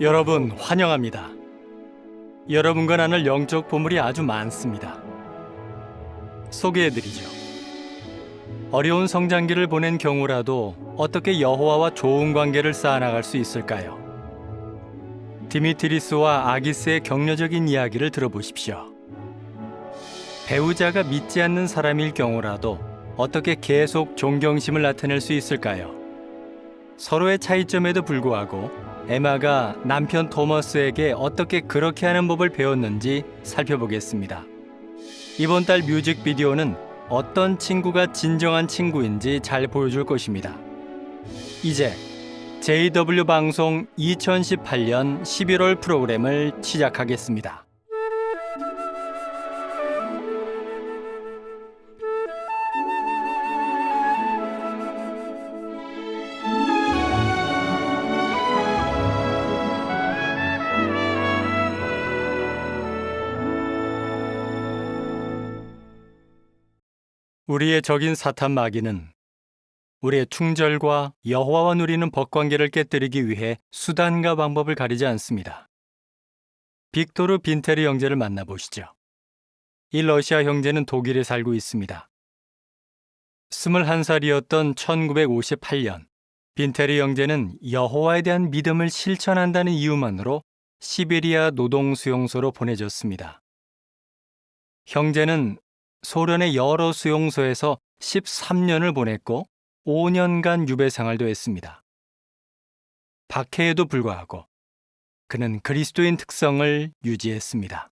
여러분 환영합니다. 여러분과 나눌 영적 보물이 아주 많습니다. 소개해드리죠. 어려운 성장기를 보낸 경우라도 어떻게 여호와와 좋은 관계를 쌓아나갈 수 있을까요? 디미트리스와 아기스의 격려적인 이야기를 들어보십시오. 배우자가 믿지 않는 사람일 경우라도 어떻게 계속 존경심을 나타낼 수 있을까요? 서로의 차이점에도 불구하고 에마가 남편 토머스에게 어떻게 그렇게 하는 법을 배웠는지 살펴보겠습니다. 이번 달 뮤직비디오는 어떤 친구가 진정한 친구인지 잘 보여줄 것입니다. 이제 JW 방송 2018년 11월 프로그램을 시작하겠습니다. 우리의 적인 사탄 마귀는 우리의 충절과 여호와와 누리는 법관계를 깨뜨리기 위해 수단과 방법을 가리지 않습니다. 빅토르 빈테르 형제를 만나보시죠. 이 러시아 형제는 독일에 살고 있습니다. 21살이었던 1958년, 빈테르 형제는 여호와에 대한 믿음을 실천한다는 이유만으로 시베리아 노동수용소로 보내졌습니다. 형제는 소련의 여러 수용소에서 13년을 보냈고 5년간 유배 생활도 했습니다. 박해에도 불구하고 그는 그리스도인 특성을 유지했습니다.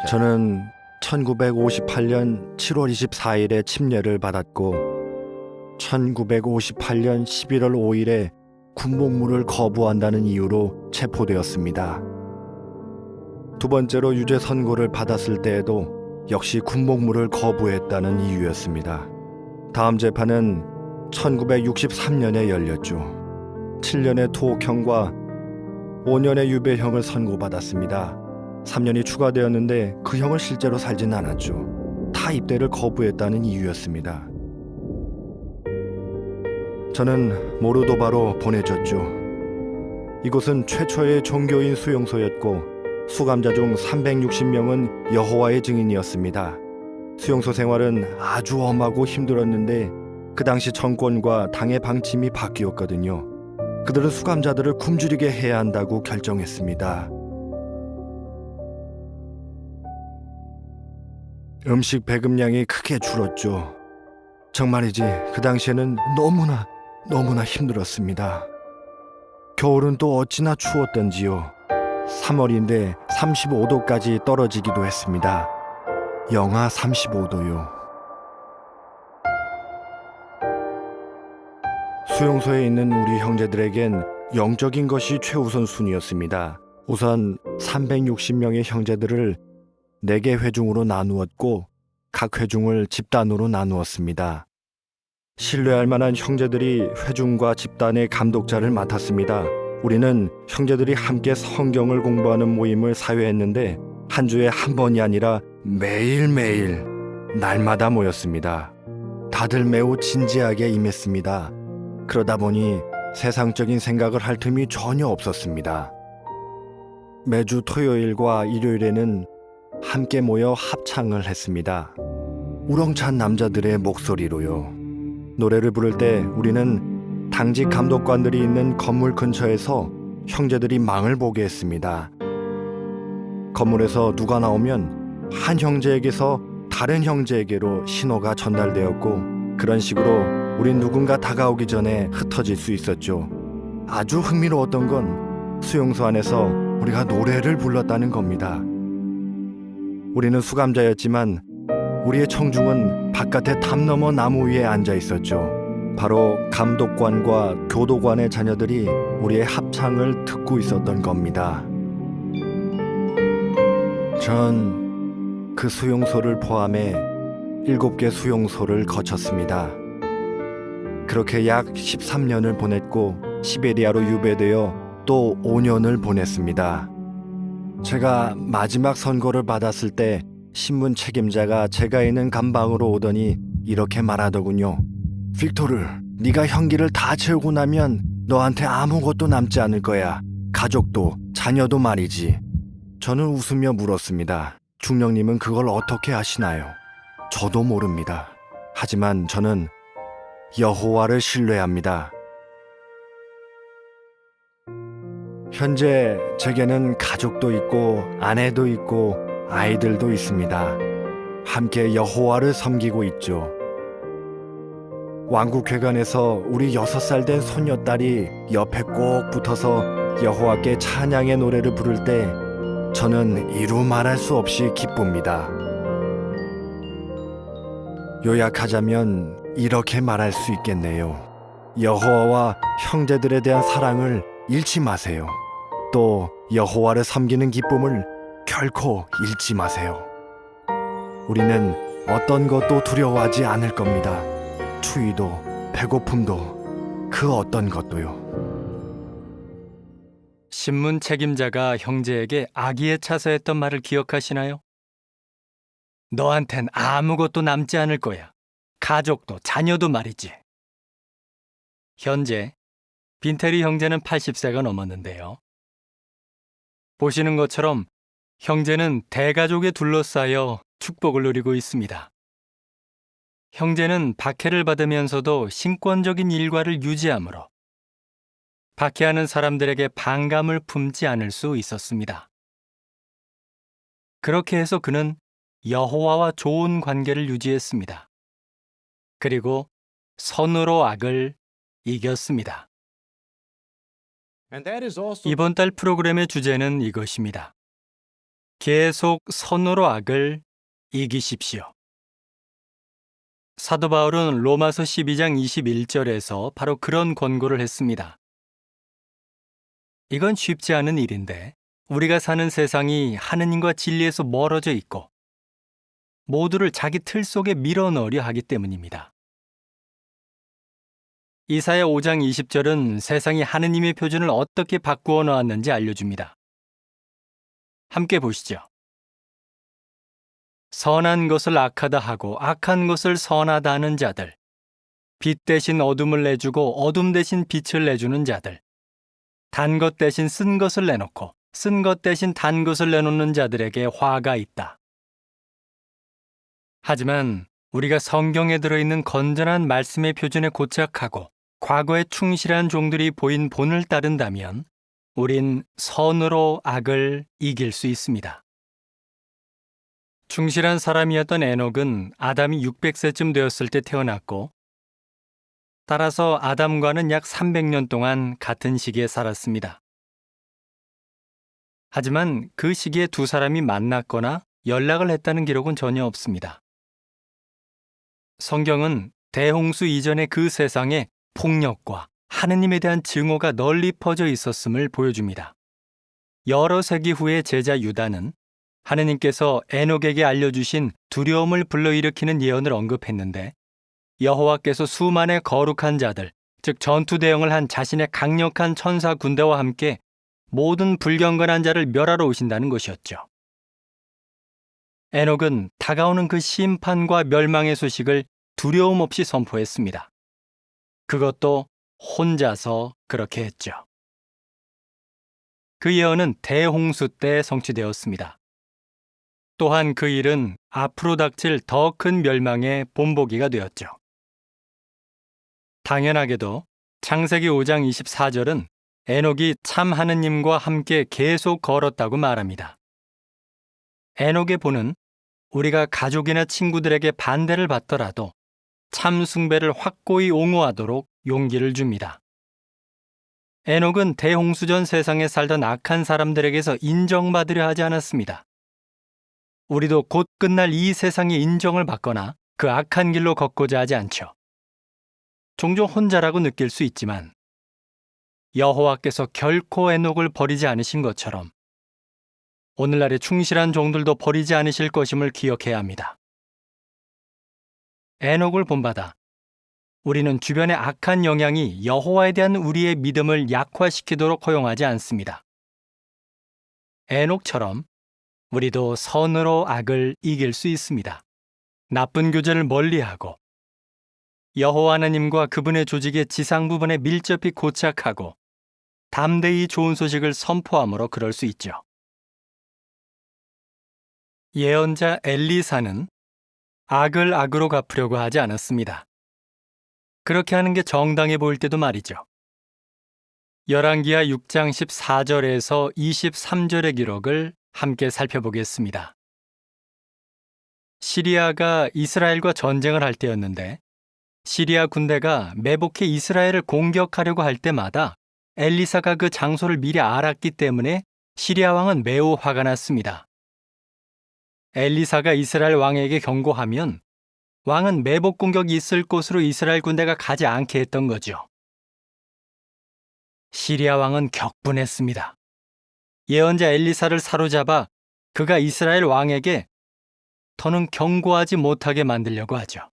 저는 1958년 7월 24일에 침례를 받았고 1958년 11월 5일에 군복무를 거부한다는 이유로 체포되었습니다. 두 번째로 유죄 선고를 받았을 때에도 역시 군복무를 거부했다는 이유였습니다. 다음 재판은 1963년에 열렸죠. 7년의 투옥형과 5년의 유배형을 선고받았습니다. 3년이 추가되었는데 그 형을 실제로 살진 않았죠. 타 입대를 거부했다는 이유였습니다. 저는 모르도바로 보내졌죠. 이곳은 최초의 종교인 수용소였고 수감자 중 360명은 여호와의 증인이었습니다. 수용소 생활은 아주 엄하고 힘들었는데 그 당시 정권과 당의 방침이 바뀌었거든요. 그들은 수감자들을 굶주리게 해야 한다고 결정했습니다. 음식 배급량이 크게 줄었죠. 정말이지 그 당시에는 너무나 힘들었습니다. 겨울은 또 어찌나 추웠던지요. 3월인데 35도까지 떨어지기도 했습니다. 영하 35도요. 수용소에 있는 우리 형제들에겐 영적인 것이 최우선순위였습니다. 우선 360명의 형제들을 4개 회중으로 나누었고 각 회중을 집단으로 나누었습니다. 신뢰할 만한 형제들이 회중과 집단의 감독자를 맡았습니다. 우리는 형제들이 함께 성경을 공부하는 모임을 사회했는데 한 주에 한 번이 아니라 매일매일 날마다 모였습니다. 다들 매우 진지하게 임했습니다. 그러다 보니 세상적인 생각을 할 틈이 전혀 없었습니다. 매주 토요일과 일요일에는 함께 모여 합창을 했습니다. 우렁찬 남자들의 목소리로요. 노래를 부를 때 우리는 당직 감독관들이 있는 건물 근처에서 형제들이 망을 보게 했습니다. 건물에서 누가 나오면 한 형제에게서 다른 형제에게로 신호가 전달되었고 그런 식으로 우린 누군가 다가오기 전에 흩어질 수 있었죠. 아주 흥미로웠던 건 수용소 안에서 우리가 노래를 불렀다는 겁니다. 우리는 수감자였지만 우리의 청중은 바깥에 담 너머 나무 위에 앉아 있었죠. 바로 감독관과 교도관의 자녀들이 우리의 합창을 듣고 있었던 겁니다. 전 그 수용소를 포함해 7개 수용소를 거쳤습니다. 그렇게 약 13년을 보냈고 시베리아로 유배되어 또 5년을 보냈습니다. 제가 마지막 선고를 받았을 때 신문 책임자가 제가 있는 감방으로 오더니 이렇게 말하더군요. 빅토르, 네가 형기를 다 채우고 나면 너한테 아무것도 남지 않을 거야. 가족도 자녀도 말이지. 저는 웃으며 물었습니다. 중령님은 그걸 어떻게 아시나요? 저도 모릅니다. 하지만 저는 여호와를 신뢰합니다. 현재 제게는 가족도 있고 아내도 있고 아이들도 있습니다. 함께 여호와를 섬기고 있죠. 왕국회관에서 우리 6살 된 손녀딸이 옆에 꼭 붙어서 여호와께 찬양의 노래를 부를 때 저는 이루 말할 수 없이 기쁩니다. 요약하자면 이렇게 말할 수 있겠네요. 여호와와 형제들에 대한 사랑을 잃지 마세요. 또 여호와를 섬기는 기쁨을 결코 잃지 마세요. 우리는 어떤 것도 두려워하지 않을 겁니다. 추위도 배고픔도 그 어떤 것도요. 신문 책임자가 형제에게 아기에 차서 했던 말을 기억하시나요? 너한텐 아무것도 남지 않을 거야. 가족도 자녀도 말이지. 현재 빈테리 형제는 80세가 넘었는데요. 보시는 것처럼 형제는 대가족에 둘러싸여 축복을 누리고 있습니다. 형제는 박해를 받으면서도 신권적인 일과를 유지하므로 박해하는 사람들에게 반감을 품지 않을 수 있었습니다. 그렇게 해서 그는 여호와와 좋은 관계를 유지했습니다. 그리고 선으로 악을 이겼습니다. 이번 달 프로그램의 주제는 이것입니다. 계속 선으로 악을 이기십시오. 사도 바울은 로마서 12장 21절에서 바로 그런 권고를 했습니다. 이건 쉽지 않은 일인데 우리가 사는 세상이 하느님과 진리에서 멀어져 있고 모두를 자기 틀 속에 밀어넣으려 하기 때문입니다. 이사야 5장 20절은 세상이 하느님의 표준을 어떻게 바꾸어 놓았는지 알려줍니다. 함께 보시죠. 선한 것을 악하다 하고 악한 것을 선하다 하는 자들, 빛 대신 어둠을 내주고 어둠 대신 빛을 내주는 자들, 단 것 대신 쓴 것을 내놓고 쓴 것 대신 단 것을 내놓는 자들에게 화가 있다. 하지만 우리가 성경에 들어있는 건전한 말씀의 표준에 고착하고 과거에 충실한 종들이 보인 본을 따른다면 우린 선으로 악을 이길 수 있습니다. 충실한 사람이었던 에녹은 아담이 600세쯤 되었을 때 태어났고 따라서 아담과는 약 300년 동안 같은 시기에 살았습니다. 하지만 그 시기에 두 사람이 만났거나 연락을 했다는 기록은 전혀 없습니다. 성경은 대홍수 이전의 그 세상에 폭력과 하느님에 대한 증오가 널리 퍼져 있었음을 보여줍니다. 여러 세기 후에 제자 유다는 하느님께서 에녹에게 알려주신 두려움을 불러일으키는 예언을 언급했는데 여호와께서 수만의 거룩한 자들, 즉 전투 대형을 한 자신의 강력한 천사 군대와 함께 모든 불경건한 자를 멸하러 오신다는 것이었죠. 에녹은 다가오는 그 심판과 멸망의 소식을 두려움 없이 선포했습니다. 그것도 혼자서 그렇게 했죠. 그 예언은 대홍수 때 성취되었습니다. 또한 그 일은 앞으로 닥칠 더 큰 멸망의 본보기가 되었죠. 당연하게도 창세기 5장 24절은 에녹이 참 하느님과 함께 계속 걸었다고 말합니다. 에녹의 본은 우리가 가족이나 친구들에게 반대를 받더라도 참 숭배를 확고히 옹호하도록 용기를 줍니다. 에녹은 대홍수 전 세상에 살던 악한 사람들에게서 인정받으려 하지 않았습니다. 우리도 곧 끝날 이 세상의 인정을 받거나 그 악한 길로 걷고자 하지 않죠. 종종 혼자라고 느낄 수 있지만 여호와께서 결코 에녹을 버리지 않으신 것처럼 오늘날의 충실한 종들도 버리지 않으실 것임을 기억해야 합니다. 에녹을 본받아 우리는 주변의 악한 영향이 여호와에 대한 우리의 믿음을 약화시키도록 허용하지 않습니다. 에녹처럼 우리도 선으로 악을 이길 수 있습니다. 나쁜 교제를 멀리하고 여호와 하나님과 그분의 조직의 지상 부분에 밀접히 고착하고 담대히 좋은 소식을 선포함으로 그럴 수 있죠. 예언자 엘리사는 악을 악으로 갚으려고 하지 않았습니다. 그렇게 하는 게 정당해 보일 때도 말이죠. 열왕기하 6장 14절에서 23절의 기록을 함께 살펴보겠습니다. 시리아가 이스라엘과 전쟁을 할 때였는데 시리아 군대가 매복해 이스라엘을 공격하려고 할 때마다 엘리사가 그 장소를 미리 알았기 때문에 시리아 왕은 매우 화가 났습니다. 엘리사가 이스라엘 왕에게 경고하면 왕은 매복 공격이 있을 곳으로 이스라엘 군대가 가지 않게 했던 거죠. 시리아 왕은 격분했습니다. 예언자 엘리사를 사로잡아 그가 이스라엘 왕에게 더는 경고하지 못하게 만들려고 하죠.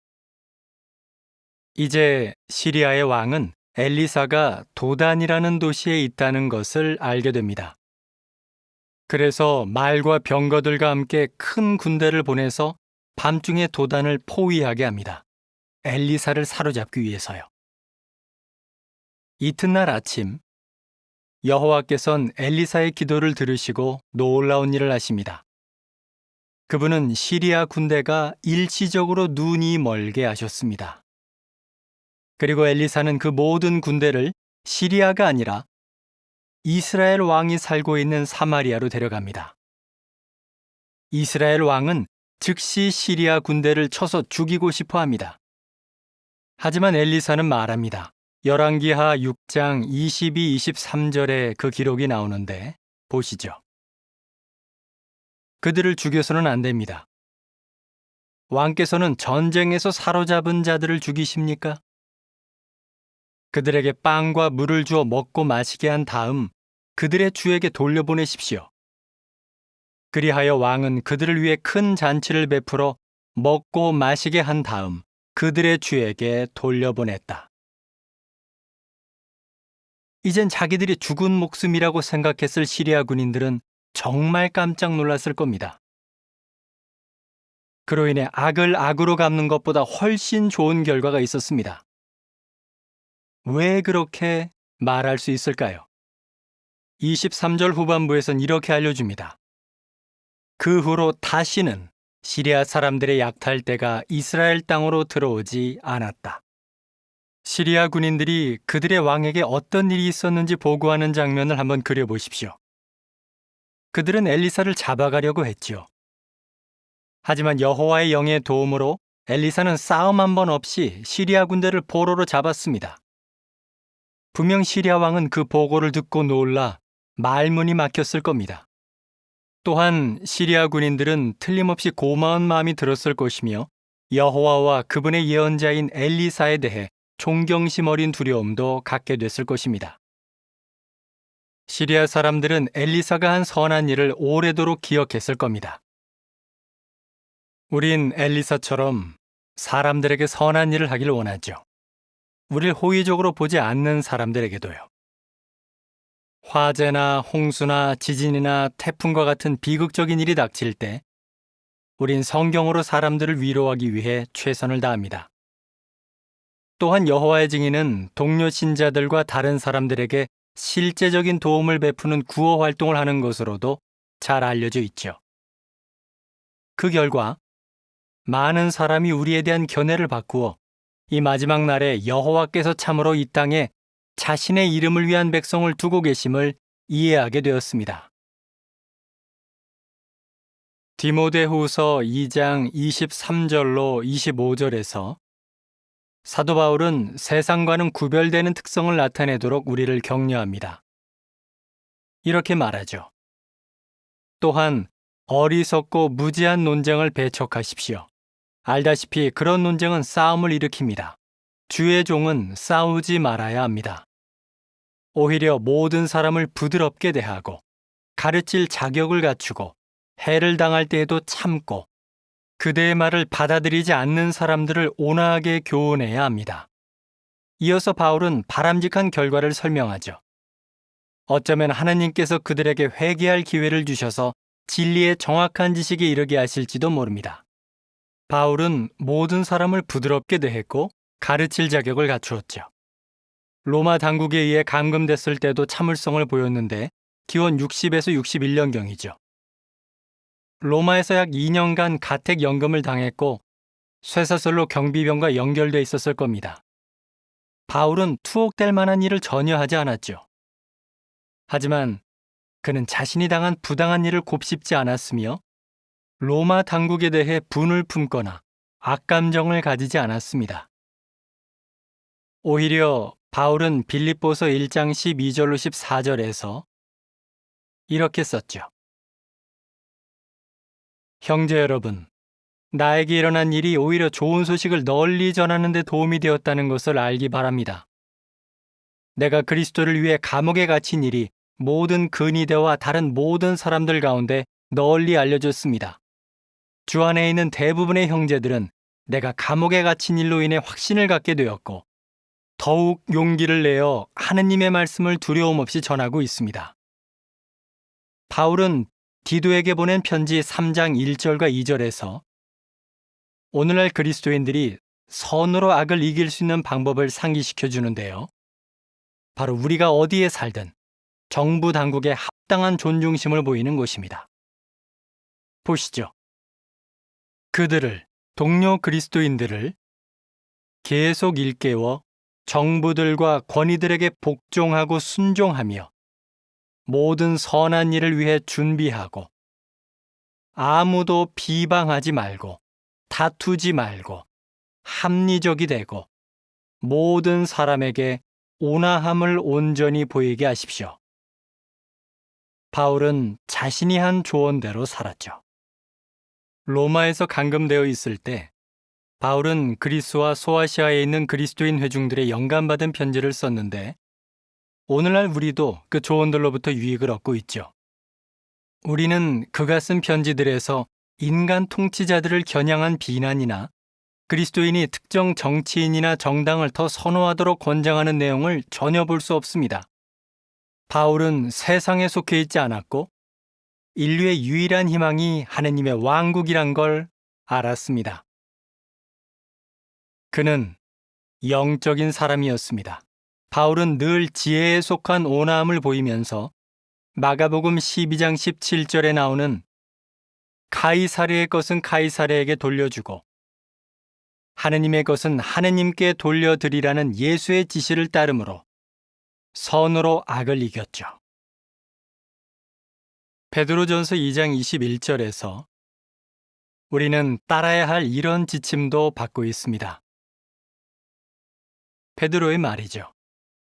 이제 시리아의 왕은 엘리사가 도단이라는 도시에 있다는 것을 알게 됩니다. 그래서 말과 병거들과 함께 큰 군대를 보내서 밤중에 도단을 포위하게 합니다. 엘리사를 사로잡기 위해서요. 이튿날 아침 여호와께서는 엘리사의 기도를 들으시고 놀라운 일을 하십니다. 그분은 시리아 군대가 일시적으로 눈이 멀게 하셨습니다. 그리고 엘리사는 그 모든 군대를 시리아가 아니라 이스라엘 왕이 살고 있는 사마리아로 데려갑니다. 이스라엘 왕은 즉시 시리아 군대를 쳐서 죽이고 싶어 합니다. 하지만 엘리사는 말합니다. 열왕기하 6장 22, 23절에 그 기록이 나오는데 보시죠. 그들을 죽여서는 안 됩니다. 왕께서는 전쟁에서 사로잡은 자들을 죽이십니까? 그들에게 빵과 물을 주어 먹고 마시게 한 다음 그들의 주에게 돌려보내십시오. 그리하여 왕은 그들을 위해 큰 잔치를 베풀어 먹고 마시게 한 다음 그들의 주에게 돌려보냈다. 이젠 자기들이 죽은 목숨이라고 생각했을 시리아 군인들은 정말 깜짝 놀랐을 겁니다. 그로 인해 악을 악으로 갚는 것보다 훨씬 좋은 결과가 있었습니다. 왜 그렇게 말할 수 있을까요? 23절 후반부에선 이렇게 알려줍니다. 그 후로 다시는 시리아 사람들의 약탈대가 이스라엘 땅으로 들어오지 않았다. 시리아 군인들이 그들의 왕에게 어떤 일이 있었는지 보고하는 장면을 한번 그려보십시오. 그들은 엘리사를 잡아가려고 했지요. 하지만 여호와의 영의 도움으로 엘리사는 싸움 한 번 없이 시리아 군대를 포로로 잡았습니다. 분명 시리아 왕은 그 보고를 듣고 놀라 말문이 막혔을 겁니다. 또한 시리아 군인들은 틀림없이 고마운 마음이 들었을 것이며 여호와와 그분의 예언자인 엘리사에 대해 존경심 어린 두려움도 갖게 됐을 것입니다. 시리아 사람들은 엘리사가 한 선한 일을 오래도록 기억했을 겁니다. 우린 엘리사처럼 사람들에게 선한 일을 하길 원하죠. 우릴 호의적으로 보지 않는 사람들에게도요. 화재나 홍수나 지진이나 태풍과 같은 비극적인 일이 닥칠 때 우린 성경으로 사람들을 위로하기 위해 최선을 다합니다. 또한 여호와의 증인은 동료 신자들과 다른 사람들에게 실제적인 도움을 베푸는 구호 활동을 하는 것으로도 잘 알려져 있죠. 그 결과 많은 사람이 우리에 대한 견해를 바꾸어 이 마지막 날에 여호와께서 참으로 이 땅에 자신의 이름을 위한 백성을 두고 계심을 이해하게 되었습니다. 디모데후서 2장 23절로 25절에서 사도 바울은 세상과는 구별되는 특성을 나타내도록 우리를 격려합니다. 이렇게 말하죠. 또한 어리석고 무지한 논쟁을 배척하십시오. 알다시피 그런 논쟁은 싸움을 일으킵니다. 주의 종은 싸우지 말아야 합니다. 오히려 모든 사람을 부드럽게 대하고 가르칠 자격을 갖추고 해를 당할 때에도 참고 그대의 말을 받아들이지 않는 사람들을 온화하게 교훈해야 합니다. 이어서 바울은 바람직한 결과를 설명하죠. 어쩌면 하나님께서 그들에게 회개할 기회를 주셔서 진리의 정확한 지식에 이르게 하실지도 모릅니다. 바울은 모든 사람을 부드럽게 대했고 가르칠 자격을 갖추었죠. 로마 당국에 의해 감금됐을 때도 참을성을 보였는데 기원 60에서 61년경이죠. 로마에서 약 2년간 가택 연금을 당했고 쇠사슬로 경비병과 연결돼 있었을 겁니다. 바울은 투옥될 만한 일을 전혀 하지 않았죠. 하지만 그는 자신이 당한 부당한 일을 곱씹지 않았으며 로마 당국에 대해 분을 품거나 악감정을 가지지 않았습니다. 오히려 바울은 빌립보서 1장 12절로 14절에서 이렇게 썼죠. 형제 여러분, 나에게 일어난 일이 오히려 좋은 소식을 널리 전하는 데 도움이 되었다는 것을 알기 바랍니다. 내가 그리스도를 위해 감옥에 갇힌 일이 모든 근위대와 다른 모든 사람들 가운데 널리 알려졌습니다. 주 안에 있는 대부분의 형제들은 내가 감옥에 갇힌 일로 인해 확신을 갖게 되었고 더욱 용기를 내어 하느님의 말씀을 두려움 없이 전하고 있습니다. 바울은 디도에게 보낸 편지 3장 1절과 2절에서 오늘날 그리스도인들이 선으로 악을 이길 수 있는 방법을 상기시켜 주는데요. 바로 우리가 어디에 살든 정부 당국에 합당한 존중심을 보이는 것입니다. 보시죠. 그들을, 동료 그리스도인들을 계속 일깨워 정부들과 권위들에게 복종하고 순종하며 모든 선한 일을 위해 준비하고 아무도 비방하지 말고 다투지 말고 합리적이 되고 모든 사람에게 온화함을 온전히 보이게 하십시오. 바울은 자신이 한 조언대로 살았죠. 로마에서 감금되어 있을 때 바울은 그리스와 소아시아에 있는 그리스도인 회중들의 영감받은 편지를 썼는데 오늘날 우리도 그 조언들로부터 유익을 얻고 있죠. 우리는 그가 쓴 편지들에서 인간 통치자들을 겨냥한 비난이나 그리스도인이 특정 정치인이나 정당을 더 선호하도록 권장하는 내용을 전혀 볼 수 없습니다. 바울은 세상에 속해 있지 않았고 인류의 유일한 희망이 하느님의 왕국이란 걸 알았습니다. 그는 영적인 사람이었습니다. 바울은 늘 지혜에 속한 온화함을 보이면서 마가복음 12장 17절에 나오는 카이사르의 것은 카이사르에게 돌려주고 하느님의 것은 하느님께 돌려드리라는 예수의 지시를 따름으로 선으로 악을 이겼죠. 베드로전서 2장 21절에서 우리는 따라야 할 이런 지침도 받고 있습니다. 베드로의 말이죠.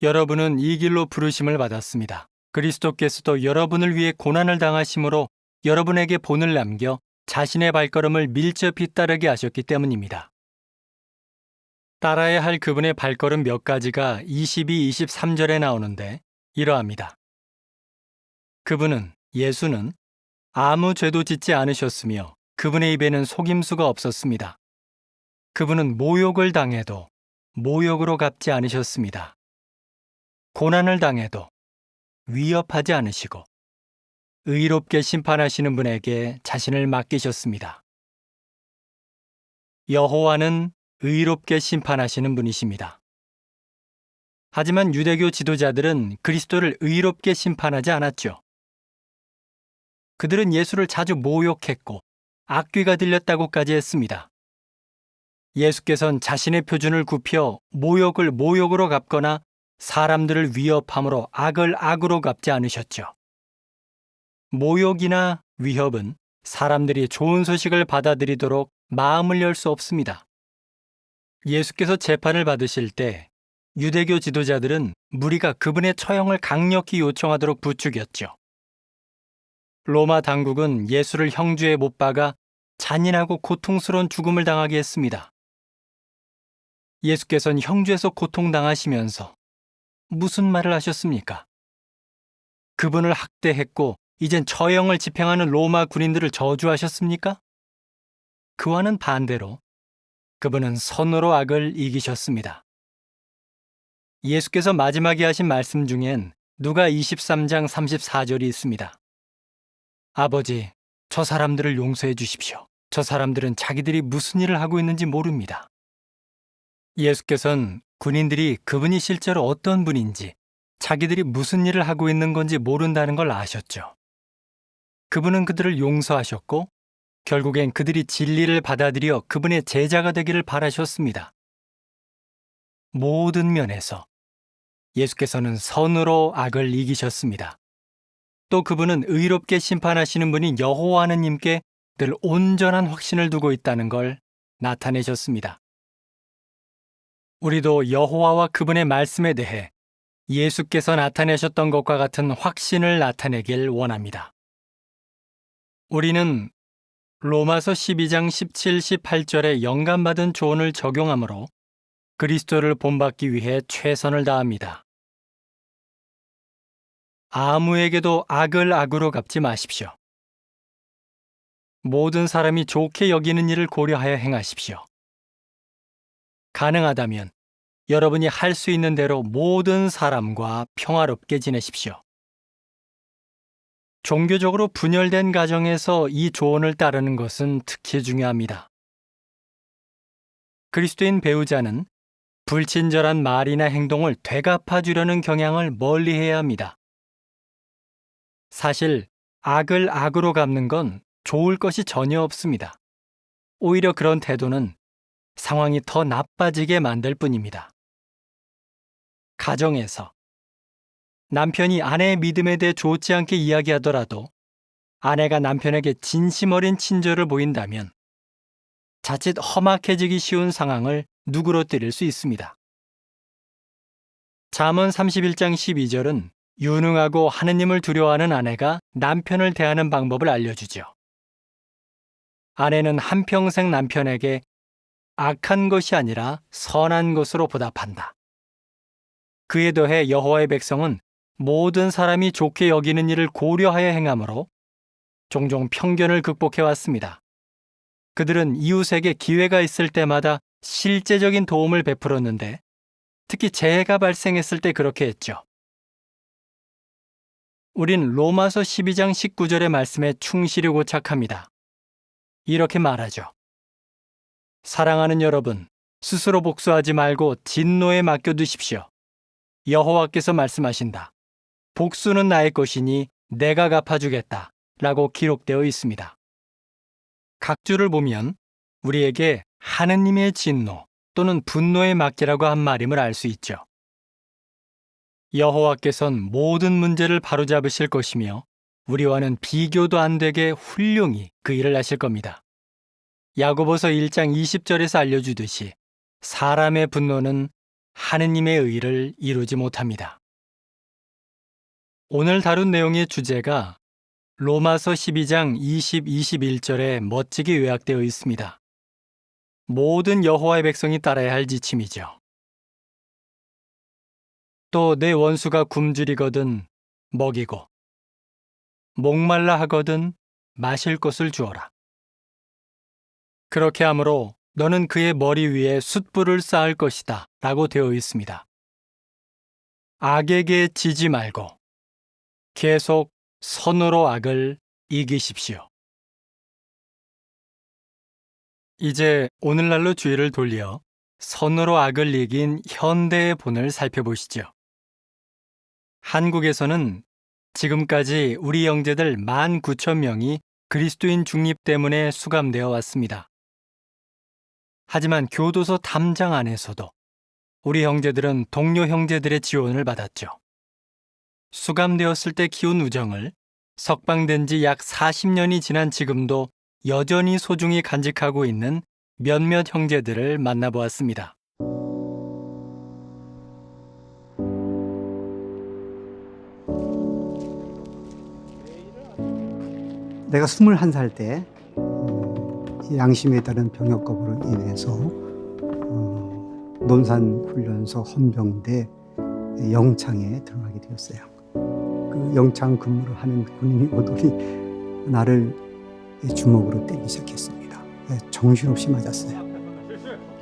여러분은 이 길로 부르심을 받았습니다. 그리스도께서도 여러분을 위해 고난을 당하심으로 여러분에게 본을 남겨 자신의 발걸음을 밀접히 따르게 하셨기 때문입니다. 따라야 할 그분의 발걸음 몇 가지가 22, 23절에 나오는데 이러합니다. 그분은, 예수는 아무 죄도 짓지 않으셨으며 그분의 입에는 속임수가 없었습니다. 그분은 모욕을 당해도 모욕으로 갚지 않으셨습니다. 고난을 당해도 위협하지 않으시고 의롭게 심판하시는 분에게 자신을 맡기셨습니다. 여호와는 의롭게 심판하시는 분이십니다. 하지만 유대교 지도자들은 그리스도를 의롭게 심판하지 않았죠. 그들은 예수를 자주 모욕했고 악귀가 들렸다고까지 했습니다. 예수께서는 자신의 표준을 굽혀 모욕을 모욕으로 갚거나 사람들을 위협함으로 악을 악으로 갚지 않으셨죠. 모욕이나 위협은 사람들이 좋은 소식을 받아들이도록 마음을 열 수 없습니다. 예수께서 재판을 받으실 때 유대교 지도자들은 무리가 그분의 처형을 강력히 요청하도록 부추겼죠. 로마 당국은 예수를 형주에 못 박아 잔인하고 고통스러운 죽음을 당하게 했습니다. 예수께서는 형주에서 고통당하시면서 무슨 말을 하셨습니까? 그분을 학대했고 이젠 처형을 집행하는 로마 군인들을 저주하셨습니까? 그와는 반대로 그분은 선으로 악을 이기셨습니다. 예수께서 마지막에 하신 말씀 중엔 누가 23장 34절이 있습니다. 아버지, 저 사람들을 용서해 주십시오. 저 사람들은 자기들이 무슨 일을 하고 있는지 모릅니다. 예수께서는 군인들이 그분이 실제로 어떤 분인지, 자기들이 무슨 일을 하고 있는 건지 모른다는 걸 아셨죠. 그분은 그들을 용서하셨고 결국엔 그들이 진리를 받아들여 그분의 제자가 되기를 바라셨습니다. 모든 면에서 예수께서는 선으로 악을 이기셨습니다. 또 그분은 의롭게 심판하시는 분인 여호와 하느님께 늘 온전한 확신을 두고 있다는 걸 나타내셨습니다. 우리도 여호와와 그분의 말씀에 대해 예수께서 나타내셨던 것과 같은 확신을 나타내길 원합니다. 우리는 로마서 12장 17, 18절의 영감받은 조언을 적용함으로 그리스도를 본받기 위해 최선을 다합니다. 아무에게도 악을 악으로 갚지 마십시오. 모든 사람이 좋게 여기는 일을 고려하여 행하십시오. 가능하다면 여러분이 할 수 있는 대로 모든 사람과 평화롭게 지내십시오. 종교적으로 분열된 가정에서 이 조언을 따르는 것은 특히 중요합니다. 그리스도인 배우자는 불친절한 말이나 행동을 되갚아 주려는 경향을 멀리해야 합니다. 사실 악을 악으로 갚는 건 좋을 것이 전혀 없습니다. 오히려 그런 태도는 상황이 더 나빠지게 만들 뿐입니다. 가정에서 남편이 아내의 믿음에 대해 좋지 않게 이야기하더라도 아내가 남편에게 진심 어린 친절을 보인다면 자칫 험악해지기 쉬운 상황을 누그러뜨릴 수 있습니다. 잠언 31장 12절은 유능하고 하느님을 두려워하는 아내가 남편을 대하는 방법을 알려주죠. 아내는 한평생 남편에게 악한 것이 아니라 선한 것으로 보답한다. 그에 더해 여호와의 백성은 모든 사람이 좋게 여기는 일을 고려하여 행함으로 종종 편견을 극복해 왔습니다. 그들은 이웃에게 기회가 있을 때마다 실제적인 도움을 베풀었는데 특히 재해가 발생했을 때 그렇게 했죠. 우린 로마서 12장 19절의 말씀에 충실히 고착합니다. 이렇게 말하죠. 사랑하는 여러분, 스스로 복수하지 말고 진노에 맡겨두십시오. 여호와께서 말씀하신다. 복수는 나의 것이니 내가 갚아주겠다 라고 기록되어 있습니다. 각주를 보면 우리에게 하느님의 진노 또는 분노에 맡기라고 한 말임을 알 수 있죠. 여호와께서는 모든 문제를 바로잡으실 것이며 우리와는 비교도 안 되게 훌륭히 그 일을 하실 겁니다. 야고보서 1장 20절에서 알려주듯이 사람의 분노는 하느님의 의를 이루지 못합니다. 오늘 다룬 내용의 주제가 로마서 12장 20, 21절에 멋지게 요약되어 있습니다. 모든 여호와의 백성이 따라야 할 지침이죠. 또 내 원수가 굶주리거든 먹이고 목말라 하거든 마실 것을 주어라. 그렇게 함으로 너는 그의 머리 위에 숯불을 쌓을 것이다 라고 되어 있습니다. 악에게 지지 말고 계속 선으로 악을 이기십시오. 이제 오늘날로 주의를 돌려 선으로 악을 이긴 현대의 본을 살펴보시죠. 한국에서는 지금까지 우리 형제들 19,000명이 그리스도인 중립 때문에 수감되어 왔습니다. 하지만 교도소 담장 안에서도 우리 형제들은 동료 형제들의 지원을 받았죠. 수감되었을 때 키운 우정을 석방된 지 약 40년이 지난 지금도 여전히 소중히 간직하고 있는 몇몇 형제들을 만나보았습니다. 내가 21살 때 양심에 따른 병역 거부로 인해서 논산훈련소 헌병대 영창에 들어가게 되었어요. 그 영창 근무를 하는 군인이 오더니 나를 주먹으로 때리기 시작했습니다. 정신없이 맞았어요.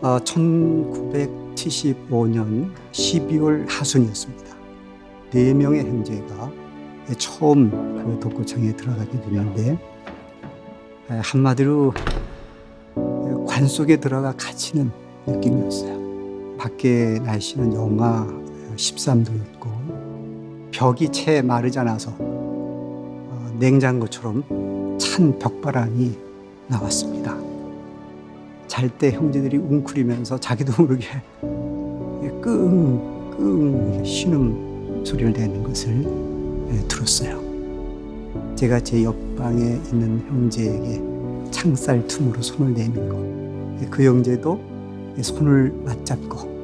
1975년 12월 하순이었습니다. 4명의 형제가 처음 그 독고청에 들어가게 됐는데 한마디로 관 속에 들어가 갇히는 느낌이었어요. 밖에 날씨는 영하 13도였고 벽이 채 마르지 않아서 냉장고처럼 찬 벽바람이 나왔습니다. 잘 때 형제들이 웅크리면서 자기도 모르게 끙끙 신음 소리를 내는 것을 들었어요. 제가 제 옆방에 있는 형제에게 창살 틈으로 손을 내민 거, 그 형제도 손을 맞잡고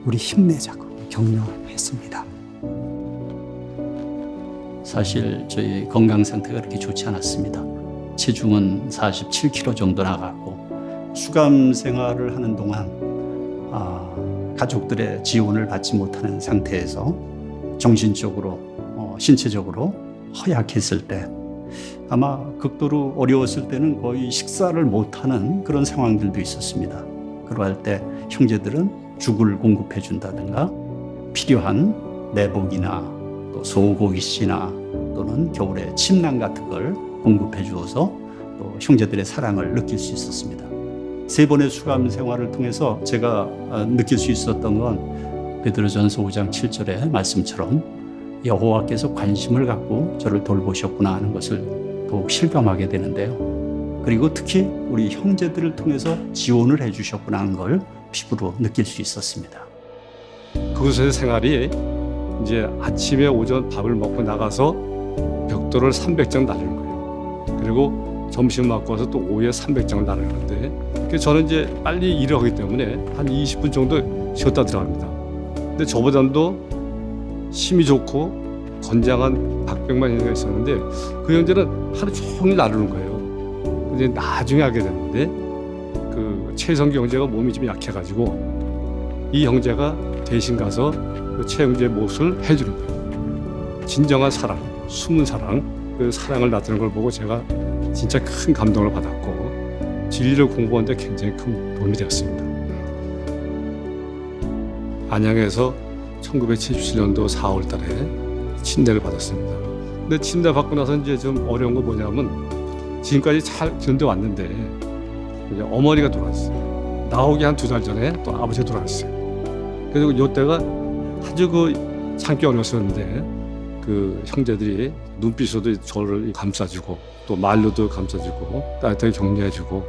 우리 힘내자고 격려했습니다. 사실 저희 건강 상태가 그렇게 좋지 않았습니다. 체중은 47kg 정도 나갔고 수감 생활을 하는 동안 가족들의 지원을 받지 못하는 상태에서 정신적으로 신체적으로 허약했을 때 아마 극도로 어려웠을 때는 거의 식사를 못하는 그런 상황들도 있었습니다. 그러할 때 형제들은 죽을 공급해 준다든가 필요한 내복이나 또 소고기씨나 또는 겨울에 침낭 같은 걸 공급해 주어서 또 형제들의 사랑을 느낄 수 있었습니다. 세 번의 수감 생활을 통해서 제가 느낄 수 있었던 건 베드로전서 5장 7절의 말씀처럼 여호와께서 관심을 갖고 저를 돌보셨구나 하는 것을 더욱 실감하게 되는데요. 그리고 특히 우리 형제들을 통해서 지원을 해주셨구나 하는 걸 피부로 느낄 수 있었습니다. 그곳의 생활이 이제 아침에 오전 밥을 먹고 나가서 벽돌을 300장 나르는 거예요. 그리고 점심 먹고 와서 또 오후에 300장을 나르는데 그래서 저는 이제 빨리 일을 하기 때문에 한 20분 정도 쉬었다 들어갑니다. 근데 저보다도 힘이 좋고 건장한 박병만 형제가 있었는데 그 형제는 하루 종일 나르는 거예요. 근데 나중에 하게 됐는데 그 최성기 형제가 몸이 좀 약해가지고 이 형제가 대신 가서 그 최 형제의 몫을 해주는 거예요. 진정한 사랑, 숨은 사랑, 그 사랑을 나타내는 걸 보고 제가 진짜 큰 감동을 받았고 진리를 공부하는데 굉장히 큰 도움이 되었습니다. 안양에서 1977년도 4월 달에 침대를 받았습니다. 근데 침대 받고 나서 이제 좀 어려운 거 뭐냐면 지금까지 잘 기는데 왔는데 이제 어머니가 돌아왔어요. 나오기 한 2달 전에 또 아버지가 돌아왔어요. 그래서 이때가 아주 그 참기 어려웠었는데 그 형제들이 눈빛으로도 저를 감싸주고 또 말로도 감싸주고 따뜻하게 격려해주고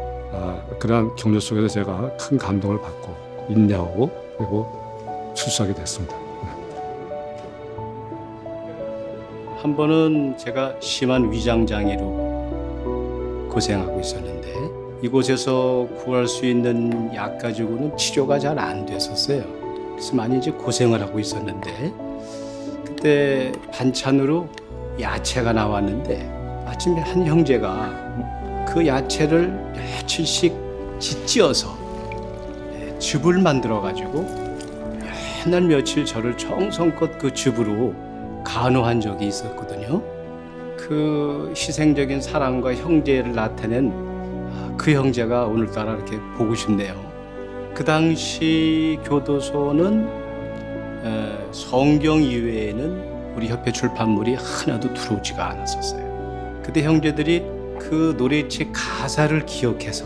그러한 격려 속에서 제가 큰 감동을 받고 인내하고 그리고 출소하게 됐습니다. 한 번은 제가 심한 위장장애로 고생하고 있었는데 이곳에서 구할 수 있는 약 가지고는 치료가 잘 안 됐었어요. 그래서 많이 이제 고생을 하고 있었는데 그때 반찬으로 야채가 나왔는데 아침에 한 형제가 그 야채를 며칠씩 짓지어서 즙을 만들어 가지고 맨날 며칠 저를 정성껏 그 즙으로 간호한 적이 있었거든요. 그 희생적인 사랑과 형제를 나타낸 그 형제가 오늘따라 이렇게 보고 싶네요. 그 당시 교도소는 성경 이외에는 우리 협회 출판물이 하나도 들어오지가 않았었어요. 그때 형제들이 그 노래책 가사를 기억해서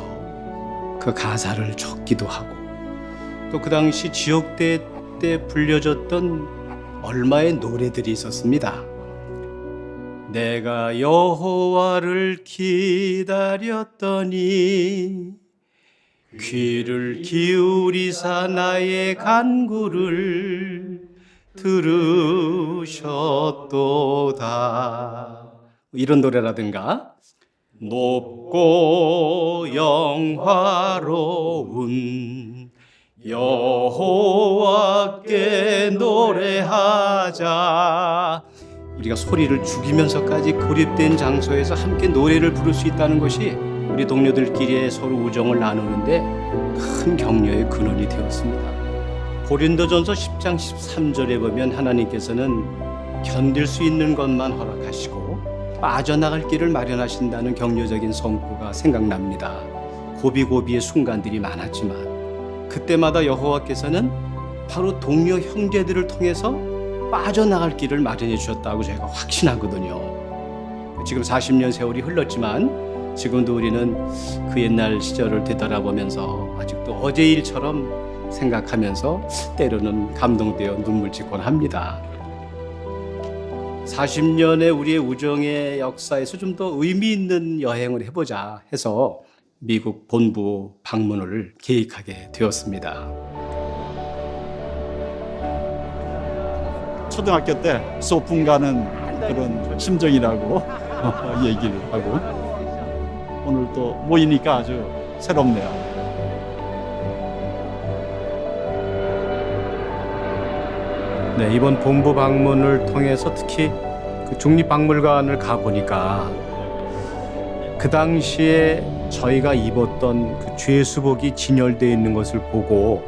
그 가사를 적기도 하고 또 그 당시 지역대 때 불려졌던 얼마의 노래들이 있었습니다. 내가 여호와를 기다렸더니 귀를 기울이사 나의 간구를 들으셨도다. 이런 노래라든가 높고 영화로운 여호와께 노래하자. 우리가 소리를 죽이면서까지 고립된 장소에서 함께 노래를 부를 수 있다는 것이 우리 동료들끼리 서로 우정을 나누는데 큰 격려의 근원이 되었습니다. 고린도전서 10장 13절에 보면 하나님께서는 견딜 수 있는 것만 허락하시고 빠져나갈 길을 마련하신다는 격려적인 성구가 생각납니다. 고비고비의 순간들이 많았지만 그때마다 여호와께서는 바로 동료 형제들을 통해서 빠져나갈 길을 마련해 주셨다고 제가 확신하거든요. 지금 40년 세월이 흘렀지만 지금도 우리는 그 옛날 시절을 되돌아보면서 아직도 어제 일처럼 생각하면서 때로는 감동되어 눈물 짓곤 합니다. 40년의 우리의 우정의 역사에서 좀 더 의미 있는 여행을 해보자 해서 미국 본부 방문을 계획하게 되었습니다. 초등학교 때 소풍 가는 그런 심정이라고 얘기를 하고 오늘 또 모이니까 아주 새롭네요. 네, 이번 본부 방문을 통해서 특히 그 국립박물관을 가보니까 그 당시에 저희가 입었던 그 죄수복이 진열되어 있는 것을 보고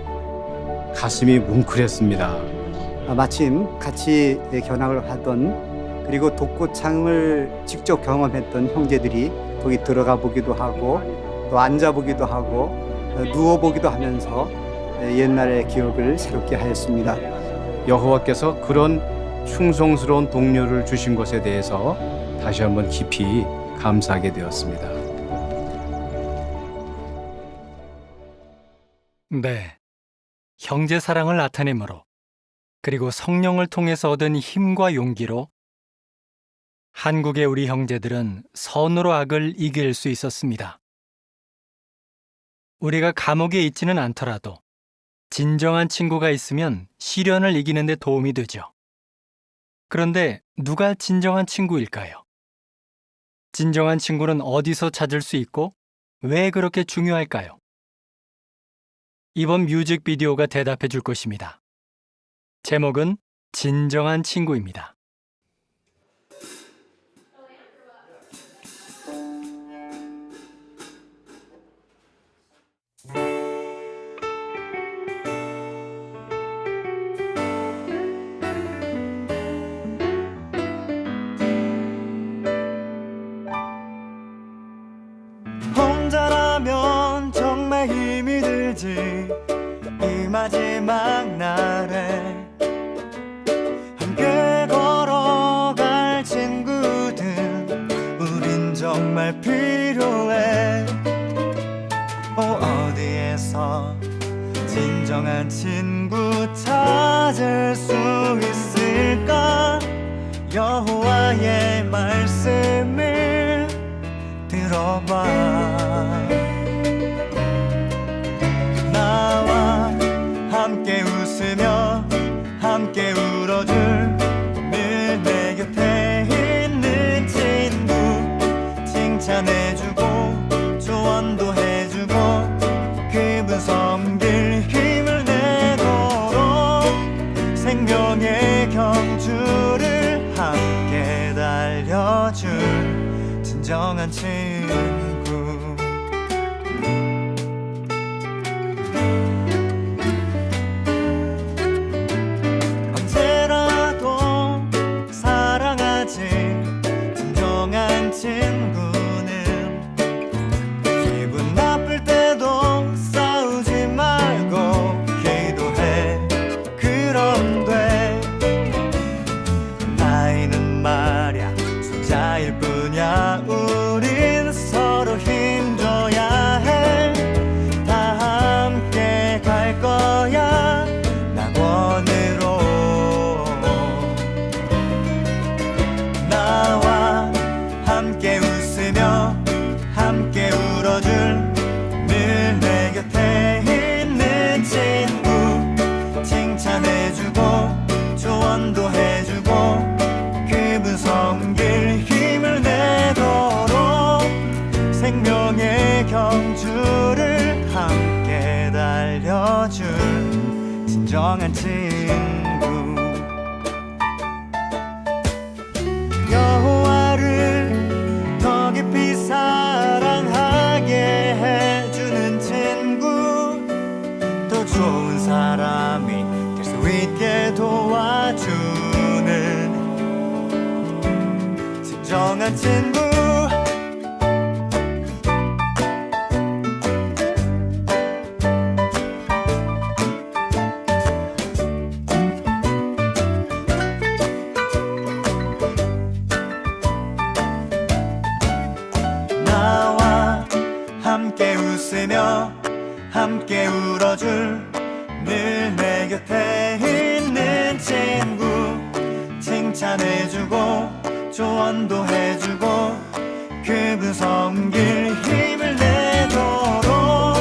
가슴이 뭉클했습니다. 마침 같이 견학을 하던 그리고 독고창을 직접 경험했던 형제들이 거기 들어가 보기도 하고 또 앉아 보기도 하고 누워 보기도 하면서 옛날의 기억을 새롭게 하였습니다. 여호와께서 그런 충성스러운 동료를 주신 것에 대해서 다시 한번 깊이 감사하게 되었습니다. 네. 형제 사랑을 나타내므로 그리고 성령을 통해서 얻은 힘과 용기로 한국의 우리 형제들은 선으로 악을 이길 수 있었습니다. 우리가 감옥에 있지는 않더라도 진정한 친구가 있으면 시련을 이기는 데 도움이 되죠. 그런데 누가 진정한 친구일까요? 진정한 친구는 어디서 찾을 수 있고 왜 그렇게 중요할까요? 이번 뮤직비디오가 대답해 줄 것입니다. 제목은 진정한 친구입니다. 혼자라면 정말 힘이 들지 이 마지막 날에 함께 걸어갈 친구들 우린 정말 필요해 어디에서 진정한 친구 찾을 수 있을까 여호와의 말씀을 들어봐 나와 함께 웃으며 함께 울어줄 늘 내 곁에 있는 친구 칭찬해주고 조언도 해주고 그분 섬길 힘을 내도록 생명의 경주를 함께 달려줄 진정한 친구 언제라도 사랑하지 진정한 친구는 기분 나쁠 때도 싸우지 말고 기도해 그런데 나이는 말야 숫자일 뿐이야 우린 서로 힘줘야 해 다 함께 갈 거야 낙원으로 나와 함께 웃으며 함께 울어줄 늘 내 곁에 있는 친구 칭찬해주고 조언도 해주고 그분 섬길 힘을 내도록 생명의 경주를 함께 달려줄 진정한 친구 여호와를 더 깊이 사랑하게 해주는 친구 더 좋은 사람이 될 수 있게 도와주는 진정한 친구 나와 함께 웃으며 함께 울어줄 칭찬해주고 조언도 해주고 그분 섬길 힘을 내도록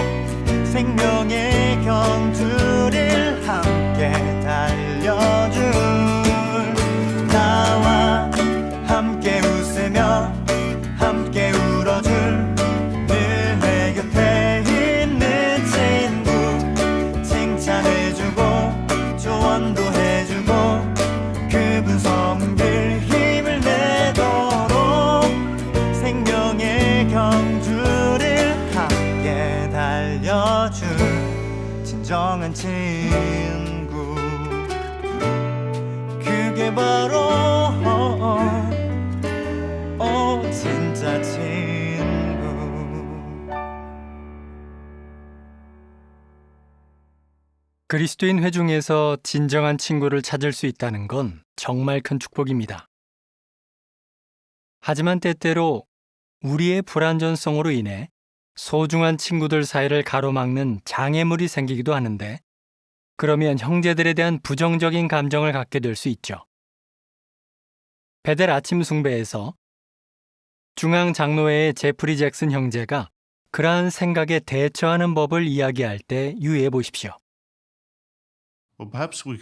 생명의 경주를 함께 달려줄 나와 함께 웃으며 함께 울어줄 늘 내 곁에 있는 친구 칭찬해주고 조언도 해주고 그분 섬길 힘을 내도록 생명의 경주를 함께 달려줄 진정한 친구 그게 바로 진짜 친구. 그리스도인 회중에서 진정한 친구를 찾을 수 있다는 건 정말 큰 축복입니다. 하지만 때때로 우리의 불완전성으로 인해 소중한 친구들 사이를 가로막는 장애물이 생기기도 하는데, 그러면 형제들에 대한 부정적인 감정을 갖게 될 수 있죠. 베델 아침 숭배에서 중앙 장로회의 제프리 잭슨 형제가 그러한 생각에 대처하는 법을 이야기할 때 유의해 보십시오.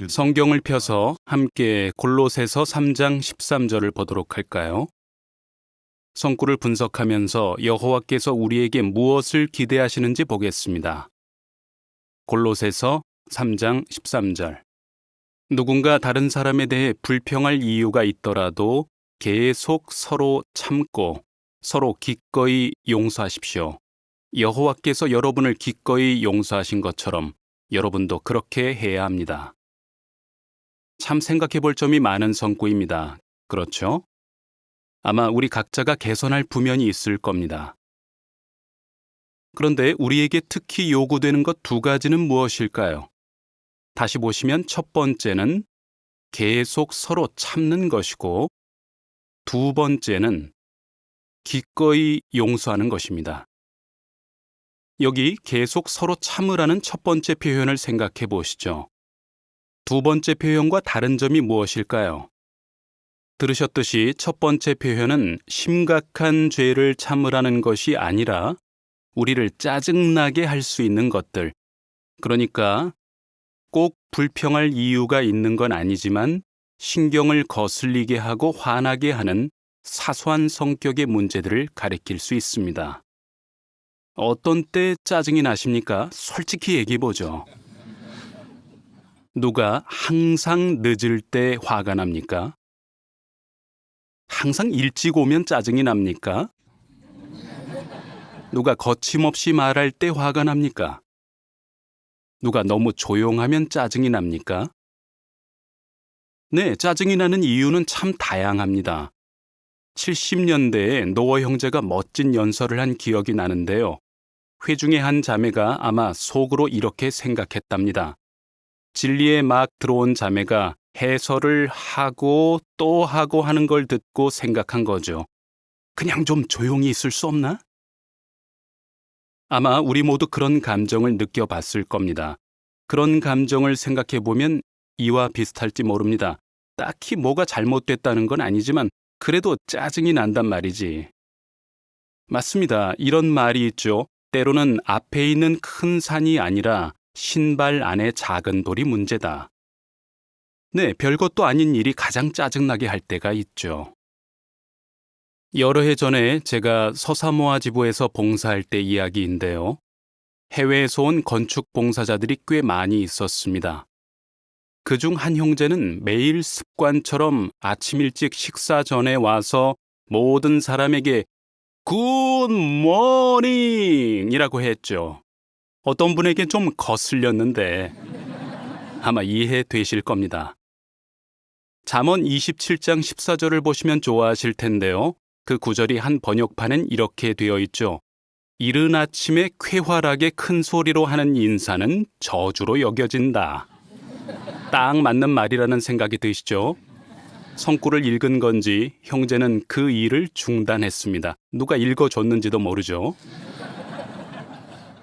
성경을 펴서 함께 골로새서 3장 13절을 보도록 할까요? 성구를 분석하면서 여호와께서 우리에게 무엇을 기대하시는지 보겠습니다. 골로새서 3장 13절. 누군가 다른 사람에 대해 불평할 이유가 있더라도 계속 서로 참고 서로 기꺼이 용서하십시오. 여호와께서 여러분을 기꺼이 용서하신 것처럼 여러분도 그렇게 해야 합니다. 참 생각해 볼 점이 많은 성구입니다. 그렇죠? 아마 우리 각자가 개선할 부면이 있을 겁니다. 그런데 우리에게 특히 요구되는 것 두 가지는 무엇일까요? 다시 보시면 첫 번째는 계속 서로 참는 것이고, 두 번째는 기꺼이 용서하는 것입니다. 여기 계속 서로 참으라는 첫 번째 표현을 생각해 보시죠. 두 번째 표현과 다른 점이 무엇일까요? 들으셨듯이 첫 번째 표현은 심각한 죄를 참으라는 것이 아니라 우리를 짜증나게 할 수 있는 것들, 그러니까 꼭 불평할 이유가 있는 건 아니지만 신경을 거슬리게 하고 화나게 하는 사소한 성격의 문제들을 가리킬 수 있습니다. 어떤 때 짜증이 나십니까? 솔직히 얘기해보죠. 누가 항상 늦을 때 화가 납니까? 항상 일찍 오면 짜증이 납니까? 누가 거침없이 말할 때 화가 납니까? 누가 너무 조용하면 짜증이 납니까? 네, 짜증이 나는 이유는 참 다양합니다. 70년대에 노어 형제가 멋진 연설을 한 기억이 나는데요. 회중의 한 자매가 아마 속으로 이렇게 생각했답니다. 진리에 막 들어온 자매가 해설을 하고 또 하고 하는 걸 듣고 생각한 거죠. 그냥 좀 조용히 있을 수 없나? 아마 우리 모두 그런 감정을 느껴봤을 겁니다. 그런 감정을 생각해보면 이와 비슷할지 모릅니다. 딱히 뭐가 잘못됐다는 건 아니지만 그래도 짜증이 난단 말이지. 맞습니다. 이런 말이 있죠. 때로는 앞에 있는 큰 산이 아니라 신발 안에 작은 돌이 문제다. 네, 별것도 아닌 일이 가장 짜증나게 할 때가 있죠. 여러 해 전에 제가 서사모아 지부에서 봉사할 때 이야기인데요. 해외에서 온 건축 봉사자들이 꽤 많이 있었습니다. 그중 한 형제는 매일 습관처럼 아침 일찍 식사 전에 와서 모든 사람에게 굿 모닝 이라고 했죠. 어떤 분에게 좀 거슬렸는데 아마 이해되실 겁니다. 잠언 27장 14절을 보시면 좋아하실 텐데요. 그 구절이 한 번역판엔 이렇게 되어 있죠. 이른 아침에 쾌활하게 큰 소리로 하는 인사는 저주로 여겨진다. 딱 맞는 말이라는 생각이 드시죠? 성구를 읽은 건지 형제는 그 일을 중단했습니다. 누가 읽어줬는지도 모르죠.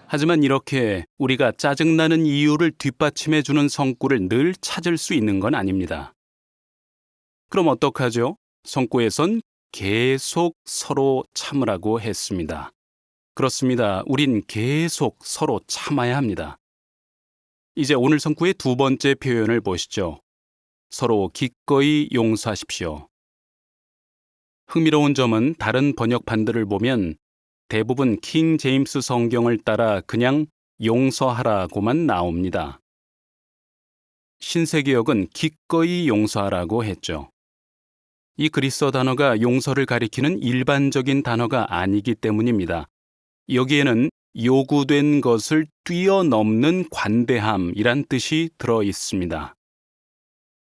하지만 이렇게 우리가 짜증나는 이유를 뒷받침해주는 성구를 늘 찾을 수 있는 건 아닙니다. 그럼 어떡하죠? 성구에선 계속 서로 참으라고 했습니다. 그렇습니다. 우린 계속 서로 참아야 합니다. 이제 오늘 성구의 두 번째 표현을 보시죠. 서로 기꺼이 용서하십시오. 흥미로운 점은 다른 번역판들을 보면 대부분 킹 제임스 성경을 따라 그냥 용서하라고만 나옵니다. 신세개역은 기꺼이 용서하라고 했죠. 이 그리스어 단어가 용서를 가리키는 일반적인 단어가 아니기 때문입니다. 여기에는 요구된 것을 뛰어넘는 관대함이란 뜻이 들어 있습니다.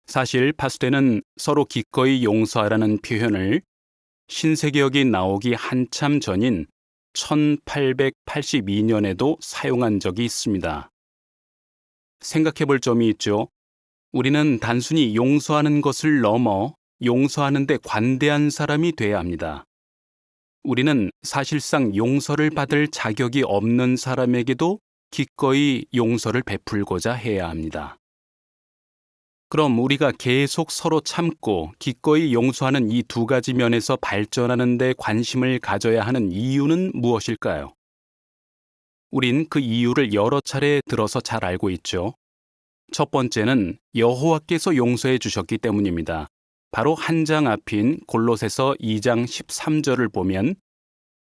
사실 파수대는 서로 기꺼이 용서하라는 표현을 신세계역이 나오기 한참 전인 1882년에도 사용한 적이 있습니다. 생각해 볼 점이 있죠. 우리는 단순히 용서하는 것을 넘어 용서하는 데 관대한 사람이 돼야 합니다. 우리는 사실상 용서를 받을 자격이 없는 사람에게도 기꺼이 용서를 베풀고자 해야 합니다. 그럼 우리가 계속 서로 참고 기꺼이 용서하는 이 두 가지 면에서 발전하는 데 관심을 가져야 하는 이유는 무엇일까요? 우린 그 이유를 여러 차례 들어서 잘 알고 있죠. 첫 번째는 여호와께서 용서해 주셨기 때문입니다. 바로 한 장 앞인 골로새서 2장 13절을 보면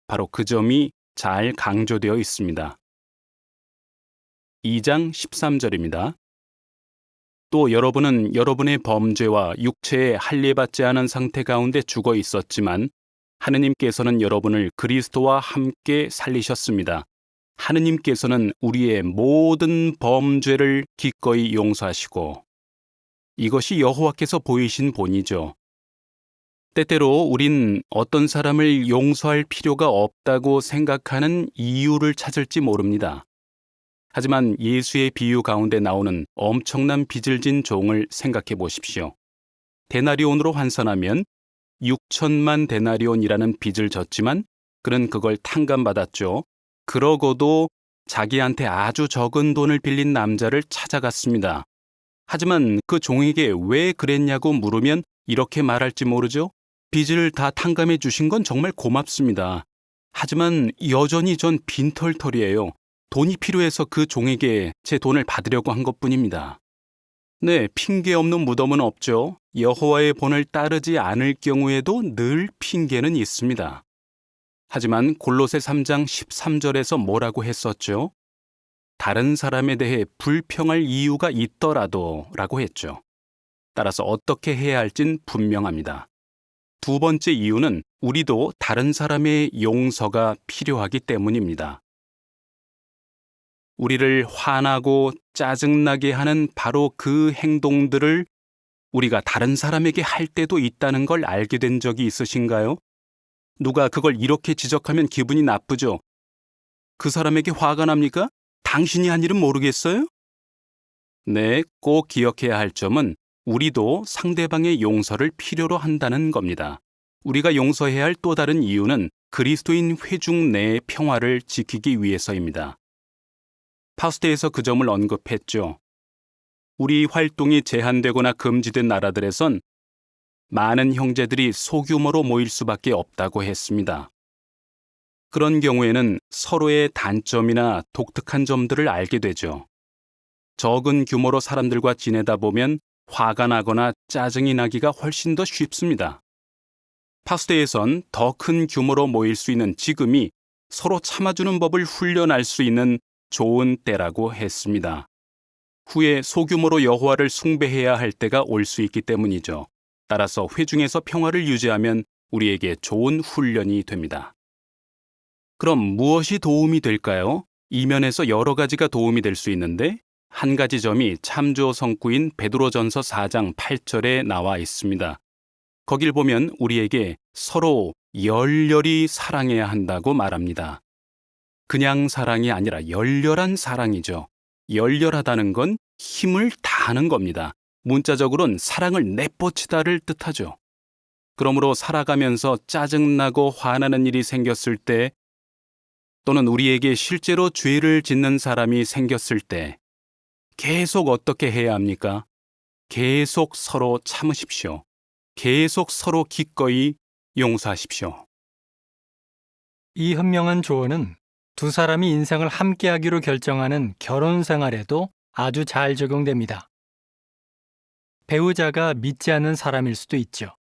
바로 그 점이 잘 강조되어 있습니다. 2장 13절입니다. 또 여러분은 여러분의 범죄와 육체에 할례받지 않은 상태 가운데 죽어 있었지만 하느님께서는 여러분을 그리스도와 함께 살리셨습니다. 하느님께서는 우리의 모든 범죄를 기꺼이 용서하시고 이것이 여호와께서 보이신 본이죠. 때때로 우린 어떤 사람을 용서할 필요가 없다고 생각하는 이유를 찾을지 모릅니다. 하지만 예수의 비유 가운데 나오는 엄청난 빚을 진 종을 생각해 보십시오. 데나리온으로 환산하면 6천만 데나리온이라는 빚을 졌지만 그는 그걸 탕감받았죠. 그러고도 자기한테 아주 적은 돈을 빌린 남자를 찾아갔습니다. 하지만 그 종에게 왜 그랬냐고 물으면 이렇게 말할지 모르죠. 빚을 다 탕감해 주신 건 정말 고맙습니다. 하지만 여전히 전 빈털털이에요. 돈이 필요해서 그 종에게 제 돈을 받으려고 한 것뿐입니다. 네, 핑계 없는 무덤은 없죠. 여호와의 본을 따르지 않을 경우에도 늘 핑계는 있습니다. 하지만 골로새 3장 13절에서 뭐라고 했었죠? 다른 사람에 대해 불평할 이유가 있더라도 라고 했죠. 따라서 어떻게 해야 할진 분명합니다. 두 번째 이유는 우리도 다른 사람의 용서가 필요하기 때문입니다. 우리를 화나고 짜증나게 하는 바로 그 행동들을 우리가 다른 사람에게 할 때도 있다는 걸 알게 된 적이 있으신가요? 누가 그걸 이렇게 지적하면 기분이 나쁘죠? 그 사람에게 화가 납니까? 당신이 한 일은 모르겠어요? 네, 꼭 기억해야 할 점은 우리도 상대방의 용서를 필요로 한다는 겁니다. 우리가 용서해야 할 또 다른 이유는 그리스도인 회중 내의 평화를 지키기 위해서입니다. 파수대에서 그 점을 언급했죠. 우리 활동이 제한되거나 금지된 나라들에선 많은 형제들이 소규모로 모일 수밖에 없다고 했습니다. 그런 경우에는 서로의 단점이나 독특한 점들을 알게 되죠. 적은 규모로 사람들과 지내다 보면 화가 나거나 짜증이 나기가 훨씬 더 쉽습니다. 파수대에선 더 큰 규모로 모일 수 있는 지금이 서로 참아주는 법을 훈련할 수 있는 좋은 때라고 했습니다. 후에 소규모로 여호와를 숭배해야 할 때가 올 수 있기 때문이죠. 따라서 회중에서 평화를 유지하면 우리에게 좋은 훈련이 됩니다. 그럼 무엇이 도움이 될까요? 이 면에서 여러 가지가 도움이 될 수 있는데 한 가지 점이 참조 성구인 베드로전서 4장 8절에 나와 있습니다. 거길 보면 우리에게 서로 열렬히 사랑해야 한다고 말합니다. 그냥 사랑이 아니라 열렬한 사랑이죠. 열렬하다는 건 힘을 다하는 겁니다. 문자적으로는 사랑을 내뻗치다를 뜻하죠. 그러므로 살아가면서 짜증나고 화나는 일이 생겼을 때 또는 우리에게 실제로 죄를 짓는 사람이 생겼을 때 계속 어떻게 해야 합니까? 계속 서로 참으십시오. 계속 서로 기꺼이 용서하십시오. 이 현명한 조언은 두 사람이 인생을 함께하기로 결정하는 결혼 생활에도 아주 잘 적용됩니다. 배우자가 믿지 않는 사람일 수도 있죠.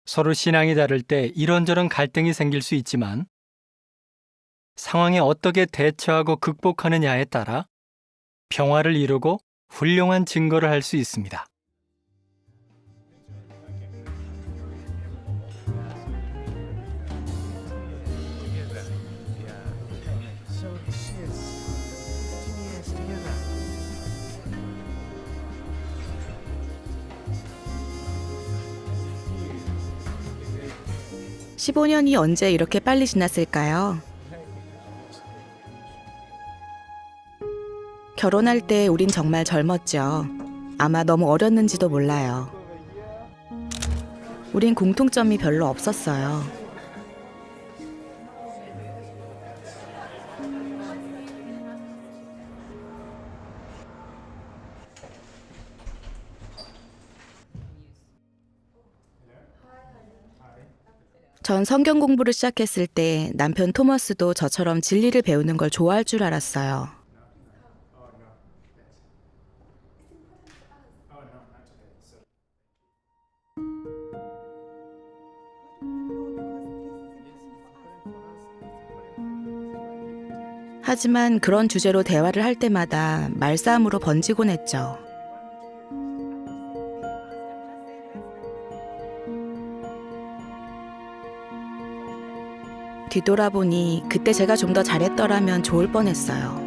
서로 신앙이 다를 때 이런저런 갈등이 생길 수 있지만 상황에 어떻게 대처하고 극복하느냐에 따라 평화를 이루고 훌륭한 증거를 할 수 있습니다. 십 15년이 언제 이렇게 빨리 지났을까요? 결혼할 때 우린 정말 젊었죠. 아마 너무 어렸는지도 몰라요. 우린 공통점이 별로 없었어요. 전 성경 공부를 시작했을 때 남편 토머스도 저처럼 진리를 배우는 걸 좋아할 줄 알았어요. 하지만 그런 주제로 대화를 할 때마다 말싸움으로 번지곤 했죠. 뒤돌아보니 그때 제가 좀 더 잘했더라면 좋을 뻔했어요.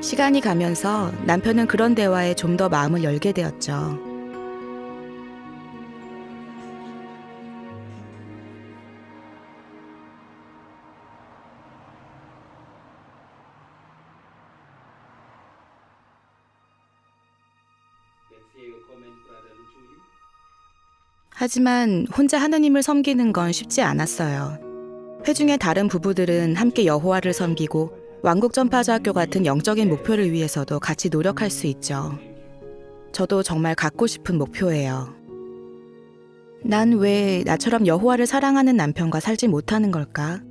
시간이 가면서 남편은 그런 대화에 좀 더 마음을 열게 되었죠. 하지만 혼자 하느님을 섬기는 건 쉽지 않았어요. 회중의 다른 부부들은 함께 여호와를 섬기고 왕국전파자학교 같은 영적인 목표를 위해서도 같이 노력할 수 있죠. 저도 정말 갖고 싶은 목표예요. 난 왜 나처럼 여호와를 사랑하는 남편과 살지 못하는 걸까?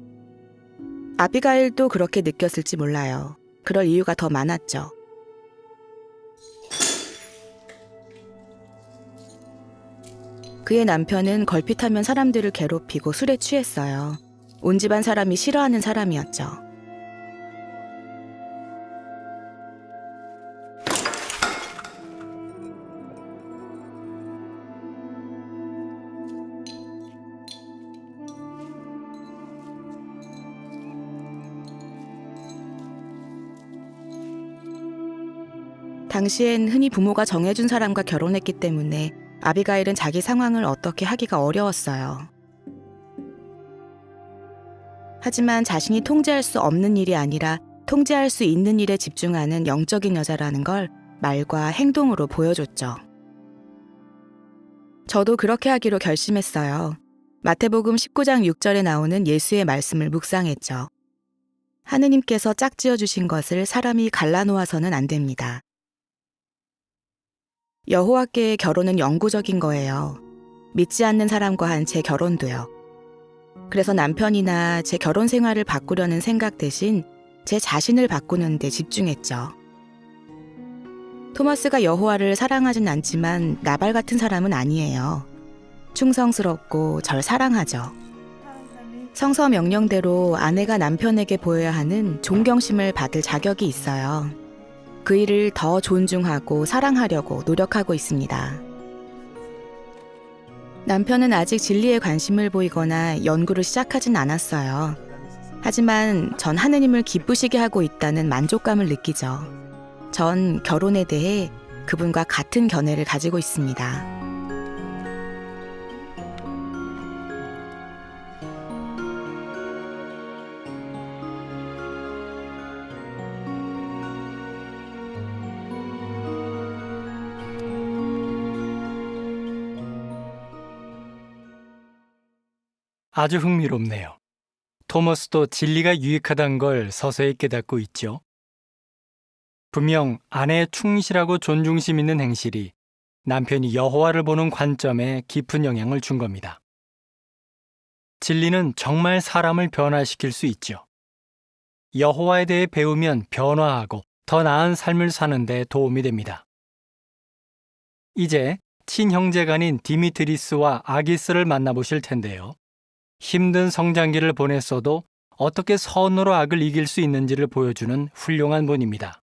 아비가일도 그렇게 느꼈을지 몰라요. 그럴 이유가 더 많았죠. 그의 남편은 걸핏하면 사람들을 괴롭히고 술에 취했어요. 온 집안 사람이 싫어하는 사람이었죠. 당시엔 흔히 부모가 정해준 사람과 결혼했기 때문에 아비가일은 자기 상황을 어떻게 하기가 어려웠어요. 하지만 자신이 통제할 수 없는 일이 아니라 통제할 수 있는 일에 집중하는 영적인 여자라는 걸 말과 행동으로 보여줬죠. 저도 그렇게 하기로 결심했어요. 마태복음 19장 6절에 나오는 예수의 말씀을 묵상했죠. 하느님께서 짝지어 주신 것을 사람이 갈라놓아서는 안 됩니다. 여호와께의 결혼은 영구적인 거예요. 믿지 않는 사람과 한 제 결혼도요. 그래서 남편이나 제 결혼 생활을 바꾸려는 생각 대신 제 자신을 바꾸는 데 집중했죠. 토마스가 여호와를 사랑하진 않지만 나발 같은 사람은 아니에요. 충성스럽고 절 사랑하죠. 성서 명령대로 아내가 남편에게 보여야 하는 존경심을 받을 자격이 있어요. 그 일을 더 존중하고 사랑하려고 노력하고 있습니다. 남편은 아직 진리에 관심을 보이거나 연구를 시작하진 않았어요. 하지만 전 하느님을 기쁘시게 하고 있다는 만족감을 느끼죠. 전 결혼에 대해 그분과 같은 견해를 가지고 있습니다. 아주 흥미롭네요. 토머스도 진리가 유익하다는 걸 서서히 깨닫고 있죠. 분명 아내의 충실하고 존중심 있는 행실이 남편이 여호와를 보는 관점에 깊은 영향을 준 겁니다. 진리는 정말 사람을 변화시킬 수 있죠. 여호와에 대해 배우면 변화하고 더 나은 삶을 사는 데 도움이 됩니다. 이제 친형제간인 디미트리스와 아기스를 만나보실 텐데요. 힘든 성장기를 보냈어도 어떻게 선으로 악을 이길 수 있는지를 보여주는 훌륭한 분입니다.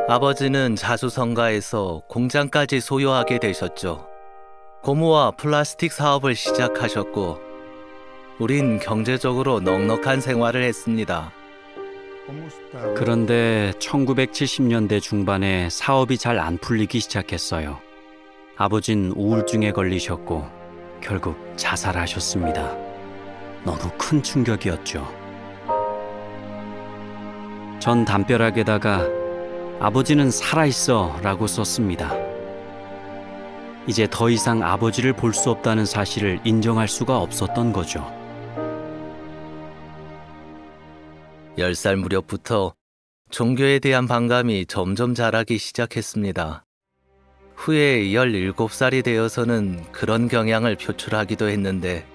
아버지는 자수성가에서 공장까지 소유하게 되셨죠. 고무와 플라스틱 사업을 시작하셨고, 우린 경제적으로 넉넉한 생활을 했습니다. 그런데 1970년대 중반에 사업이 잘 안 풀리기 시작했어요. 아버진 우울증에 걸리셨고 결국 자살하셨습니다. 너무 큰 충격이었죠. 전 담벼락에다가 아버지는 살아있어 라고 썼습니다. 이제 더 이상 아버지를 볼 수 없다는 사실을 인정할 수가 없었던 거죠. 10살 무렵부터 종교에 대한 반감이 점점 자라기 시작했습니다. 후에 17살이 되어서는 그런 경향을 표출하기도 했는데,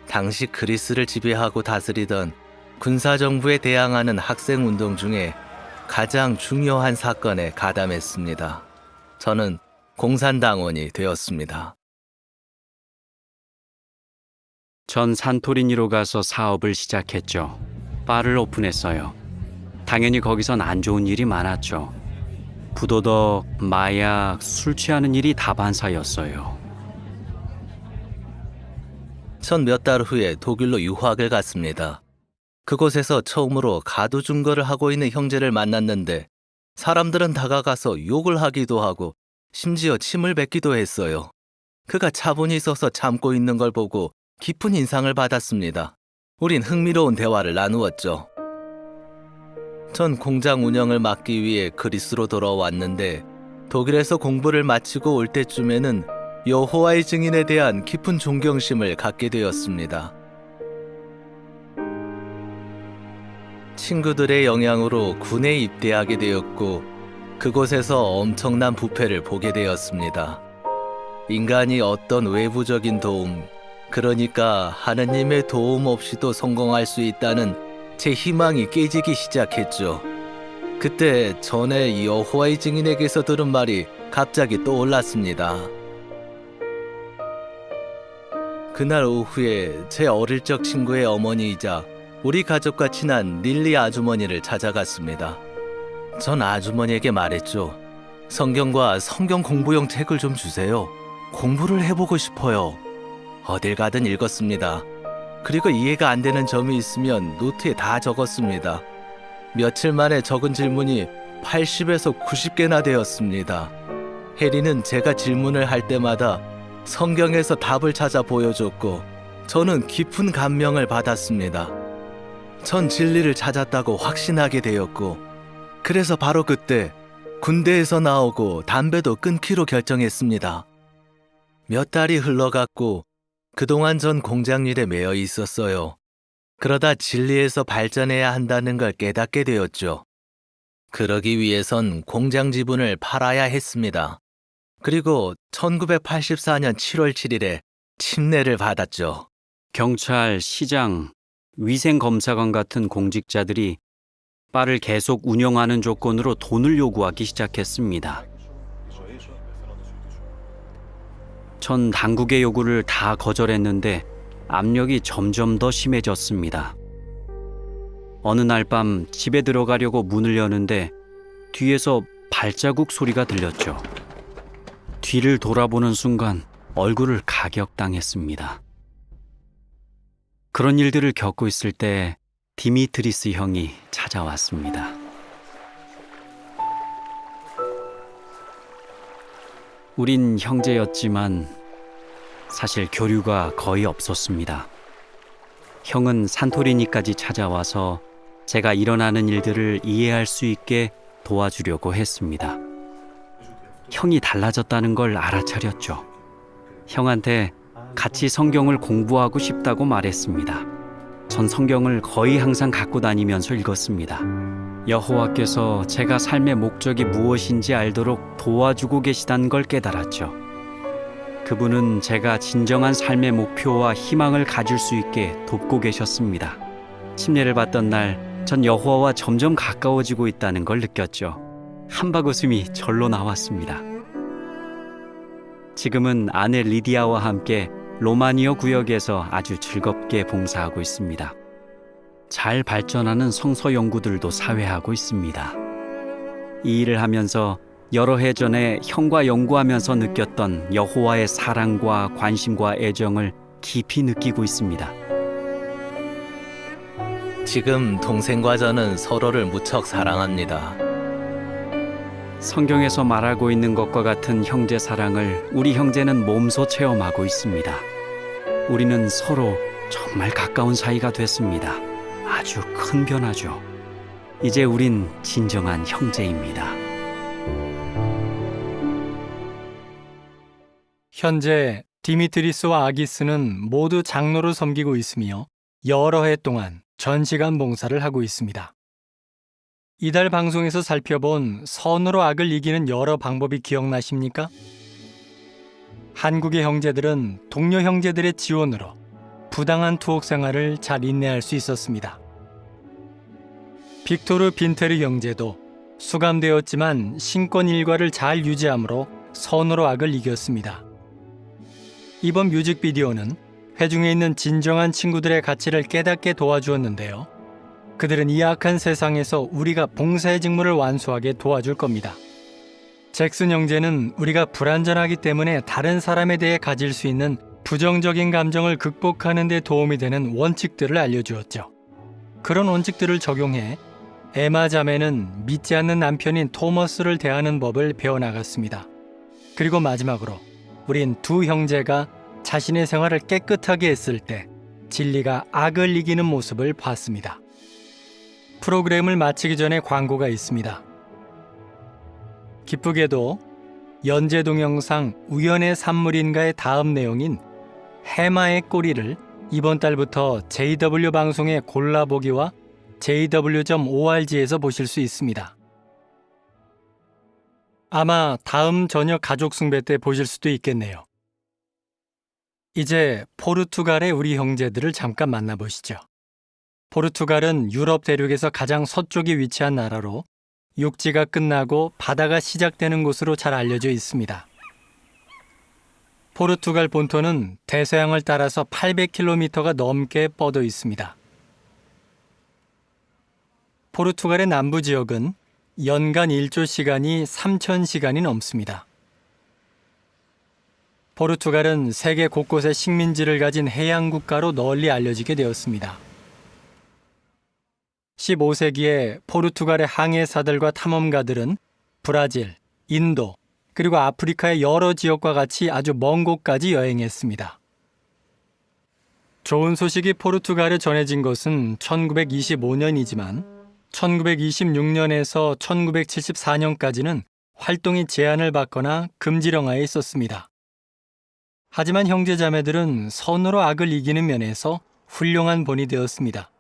당시 그리스를 지배하고 다스리던 군사정부에 대항하는 학생운동 중에 가장 중요한 사건에 가담했습니다. 저는 공산당원이 되었습니다. 전 산토리니로 가서 사업을 시작했죠. 바를 오픈했어요. 당연히 거기선 안 좋은 일이 많았죠. 부도덕, 마약, 술 취하는 일이 다반사였어요. 전 몇 달 후에 독일로 유학을 갔습니다. 그곳에서 처음으로 가두 증거를 하고 있는 형제를 만났는데, 사람들은 다가가서 욕을 하기도 하고 심지어 침을 뱉기도 했어요. 그가 차분히 서서 참고 있는 걸 보고 깊은 인상을 받았습니다. 우린 흥미로운 대화를 나누었죠. 전 공장 운영을 맡기 위해 그리스로 돌아왔는데, 독일에서 공부를 마치고 올 때쯤에는 여호와의 증인에 대한 깊은 존경심을 갖게 되었습니다. 친구들의 영향으로 군에 입대하게 되었고, 그곳에서 엄청난 부패를 보게 되었습니다. 인간이 어떤 외부적인 도움, 그러니까 하느님의 도움 없이도 성공할 수 있다는 제 희망이 깨지기 시작했죠. 그때 전에 여호와의 증인에게서 들은 말이 갑자기 떠올랐습니다. 그날 오후에 제 어릴 적 친구의 어머니이자 우리 가족과 친한 릴리 아주머니를 찾아갔습니다. 전 아주머니에게 말했죠. 성경과 성경 공부용 책을 좀 주세요. 공부를 해보고 싶어요. 어딜 가든 읽었습니다. 그리고 이해가 안 되는 점이 있으면 노트에 다 적었습니다. 며칠 만에 적은 질문이 80에서 90개나 되었습니다. 해리는 제가 질문을 할 때마다 성경에서 답을 찾아 보여줬고, 저는 깊은 감명을 받았습니다. 전 진리를 찾았다고 확신하게 되었고, 그래서 바로 그때 군대에서 나오고 담배도 끊기로 결정했습니다. 몇 달이 흘러갔고, 그동안 전 공장 일에 매여 있었어요. 그러다 진리에서 발전해야 한다는 걸 깨닫게 되었죠. 그러기 위해선 공장 지분을 팔아야 했습니다. 그리고 1984년 7월 7일에 침례를 받았죠. 경찰, 시장, 위생검사관 같은 공직자들이 바를 계속 운영하는 조건으로 돈을 요구하기 시작했습니다. 전 당국의 요구를 다 거절했는데 압력이 점점 더 심해졌습니다. 어느 날 밤 집에 들어가려고 문을 여는데 뒤에서 발자국 소리가 들렸죠. 뒤를 돌아보는 순간 얼굴을 가격당했습니다. 그런 일들을 겪고 있을 때 디미트리스 형이 찾아왔습니다. 우린 형제였지만 사실 교류가 거의 없었습니다. 형은 산토리니까지 찾아와서 제가 일어나는 일들을 이해할 수 있게 도와주려고 했습니다. 형이 달라졌다는 걸 알아차렸죠. 형한테 같이 성경을 공부하고 싶다고 말했습니다. 전 성경을 거의 항상 갖고 다니면서 읽었습니다. 여호와께서 제가 삶의 목적이 무엇인지 알도록 도와주고 계시다는 걸 깨달았죠. 그분은 제가 진정한 삶의 목표와 희망을 가질 수 있게 돕고 계셨습니다. 침례를 받던 날, 전 여호와와 점점 가까워지고 있다는 걸 느꼈죠. 한바구음이 절로 나왔습니다. 지금은 아내 리디아와 함께 로마니아 구역에서 아주 즐겁게 봉사하고 있습니다. 잘 발전하는 성서 연구들도 사회하고 있습니다. 이 일을 하면서 여러 해 전에 형과 연구하면서 느꼈던 여호와의 사랑과 관심과 애정을 깊이 느끼고 있습니다. 지금 동생과 저는 서로를 무척 사랑합니다. 성경에서 말하고 있는 것과 같은 형제 사랑을 우리 형제는 몸소 체험하고 있습니다. 우리는 서로 정말 가까운 사이가 됐습니다. 아주 큰 변화죠. 이제 우린 진정한 형제입니다. 현재 디미트리스와 아기스는 모두 장로로 섬기고 있으며 여러 해 동안 전시간 봉사를 하고 있습니다. 이달 방송에서 살펴본 선으로 악을 이기는 여러 방법이 기억나십니까? 한국의 형제들은 동료 형제들의 지원으로 부당한 투옥 생활을 잘 인내할 수 있었습니다. 빅토르 빈테르 형제도 수감되었지만 신권 일과를 잘 유지함으로 선으로 악을 이겼습니다. 이번 뮤직비디오는 회중에 있는 진정한 친구들의 가치를 깨닫게 도와주었는데요. 그들은 이 악한 세상에서 우리가 봉사의 직무를 완수하게 도와줄 겁니다. 잭슨 형제는 우리가 불완전하기 때문에 다른 사람에 대해 가질 수 있는 부정적인 감정을 극복하는 데 도움이 되는 원칙들을 알려주었죠. 그런 원칙들을 적용해 에마 자매는 믿지 않는 남편인 토머스를 대하는 법을 배워나갔습니다. 그리고 마지막으로 우린 두 형제가 자신의 생활을 깨끗하게 했을 때 진리가 악을 이기는 모습을 봤습니다. 프로그램을 마치기 전에 광고가 있습니다. 기쁘게도 연재 동영상 우연의 산물인가의 다음 내용인 해마의 꼬리를 이번 달부터 JW 방송의 골라보기와 jw.org에서 보실 수 있습니다. 아마 다음 저녁 가족 숭배 때 보실 수도 있겠네요. 이제 포르투갈의 우리 형제들을 잠깐 만나보시죠. 포르투갈은 유럽 대륙에서 가장 서쪽에 위치한 나라로 육지가 끝나고 바다가 시작되는 곳으로 잘 알려져 있습니다. 포르투갈 본토는 대서양을 따라서 800km가 넘게 뻗어 있습니다. 포르투갈의 남부 지역은 연간 일조 시간이 3,000시간이 넘습니다. 포르투갈은 세계 곳곳에 식민지를 가진 해양 국가로 널리 알려지게 되었습니다. 15세기에 포르투갈의 항해사들과 탐험가들은 브라질, 인도, 그리고 아프리카의 여러 지역과 같이 아주 먼 곳까지 여행했습니다. 좋은 소식이 포르투갈에 전해진 것은 1925년이지만 1926년에서 1974년까지는 활동이 제한을 받거나 금지령하에 있었습니다. 하지만 형제자매들은 선으로 악을 이기는 면에서 훌륭한 본이 되었습니다.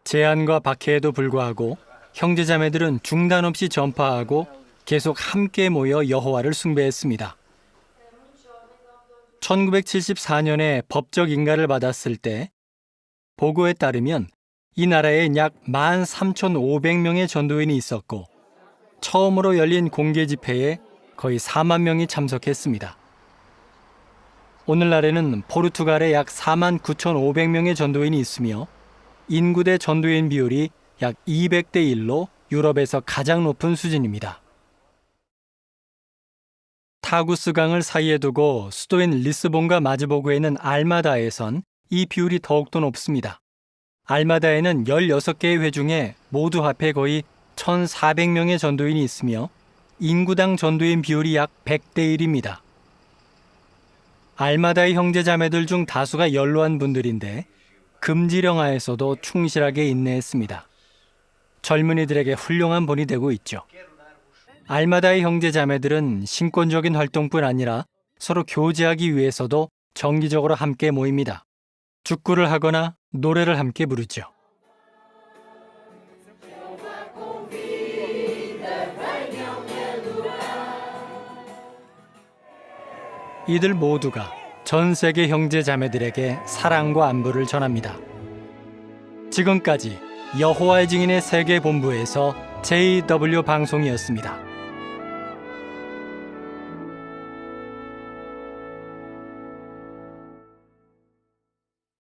제한과 박해에도 불구하고 형제자매들은 중단 없이 전파하고 계속 함께 모여 여호와를 숭배했습니다. 1974년에 법적 인가를 받았을 때 보고에 따르면 이 나라에 약 13,500명의 전도인이 있었고 처음으로 열린 공개 집회에 거의 4만 명이 참석했습니다. 오늘날에는 포르투갈에 약 49,500명의 전도인이 있으며 인구 대 전도인 비율이 약 200대 1로 유럽에서 가장 높은 수준입니다. 타구스강을 사이에 두고 수도인 리스본과 마주보고 있는 알마다에선 이 비율이 더욱더 높습니다. 알마다에는 16개의 회 중에 모두 합해 거의 1,400명의 전도인이 있으며 인구당 전도인 비율이 약 100대 1입니다. 알마다의 형제자매들 중 다수가 연로한 분들인데 금지령하에서도 충실하게 인내했습니다. 젊은이들에게 훌륭한 본이 되고 있죠. 알마다의 형제자매들은 신권적인 활동뿐 아니라 서로 교제하기 위해서도 정기적으로 함께 모입니다. 축구를 하거나 노래를 함께 부르죠. 이들 모두가 전 세계 형제 자매들에게 사랑과 안부를 전합니다. 지금까지 여호와의 증인의 세계 본부에서 JW 방송이었습니다.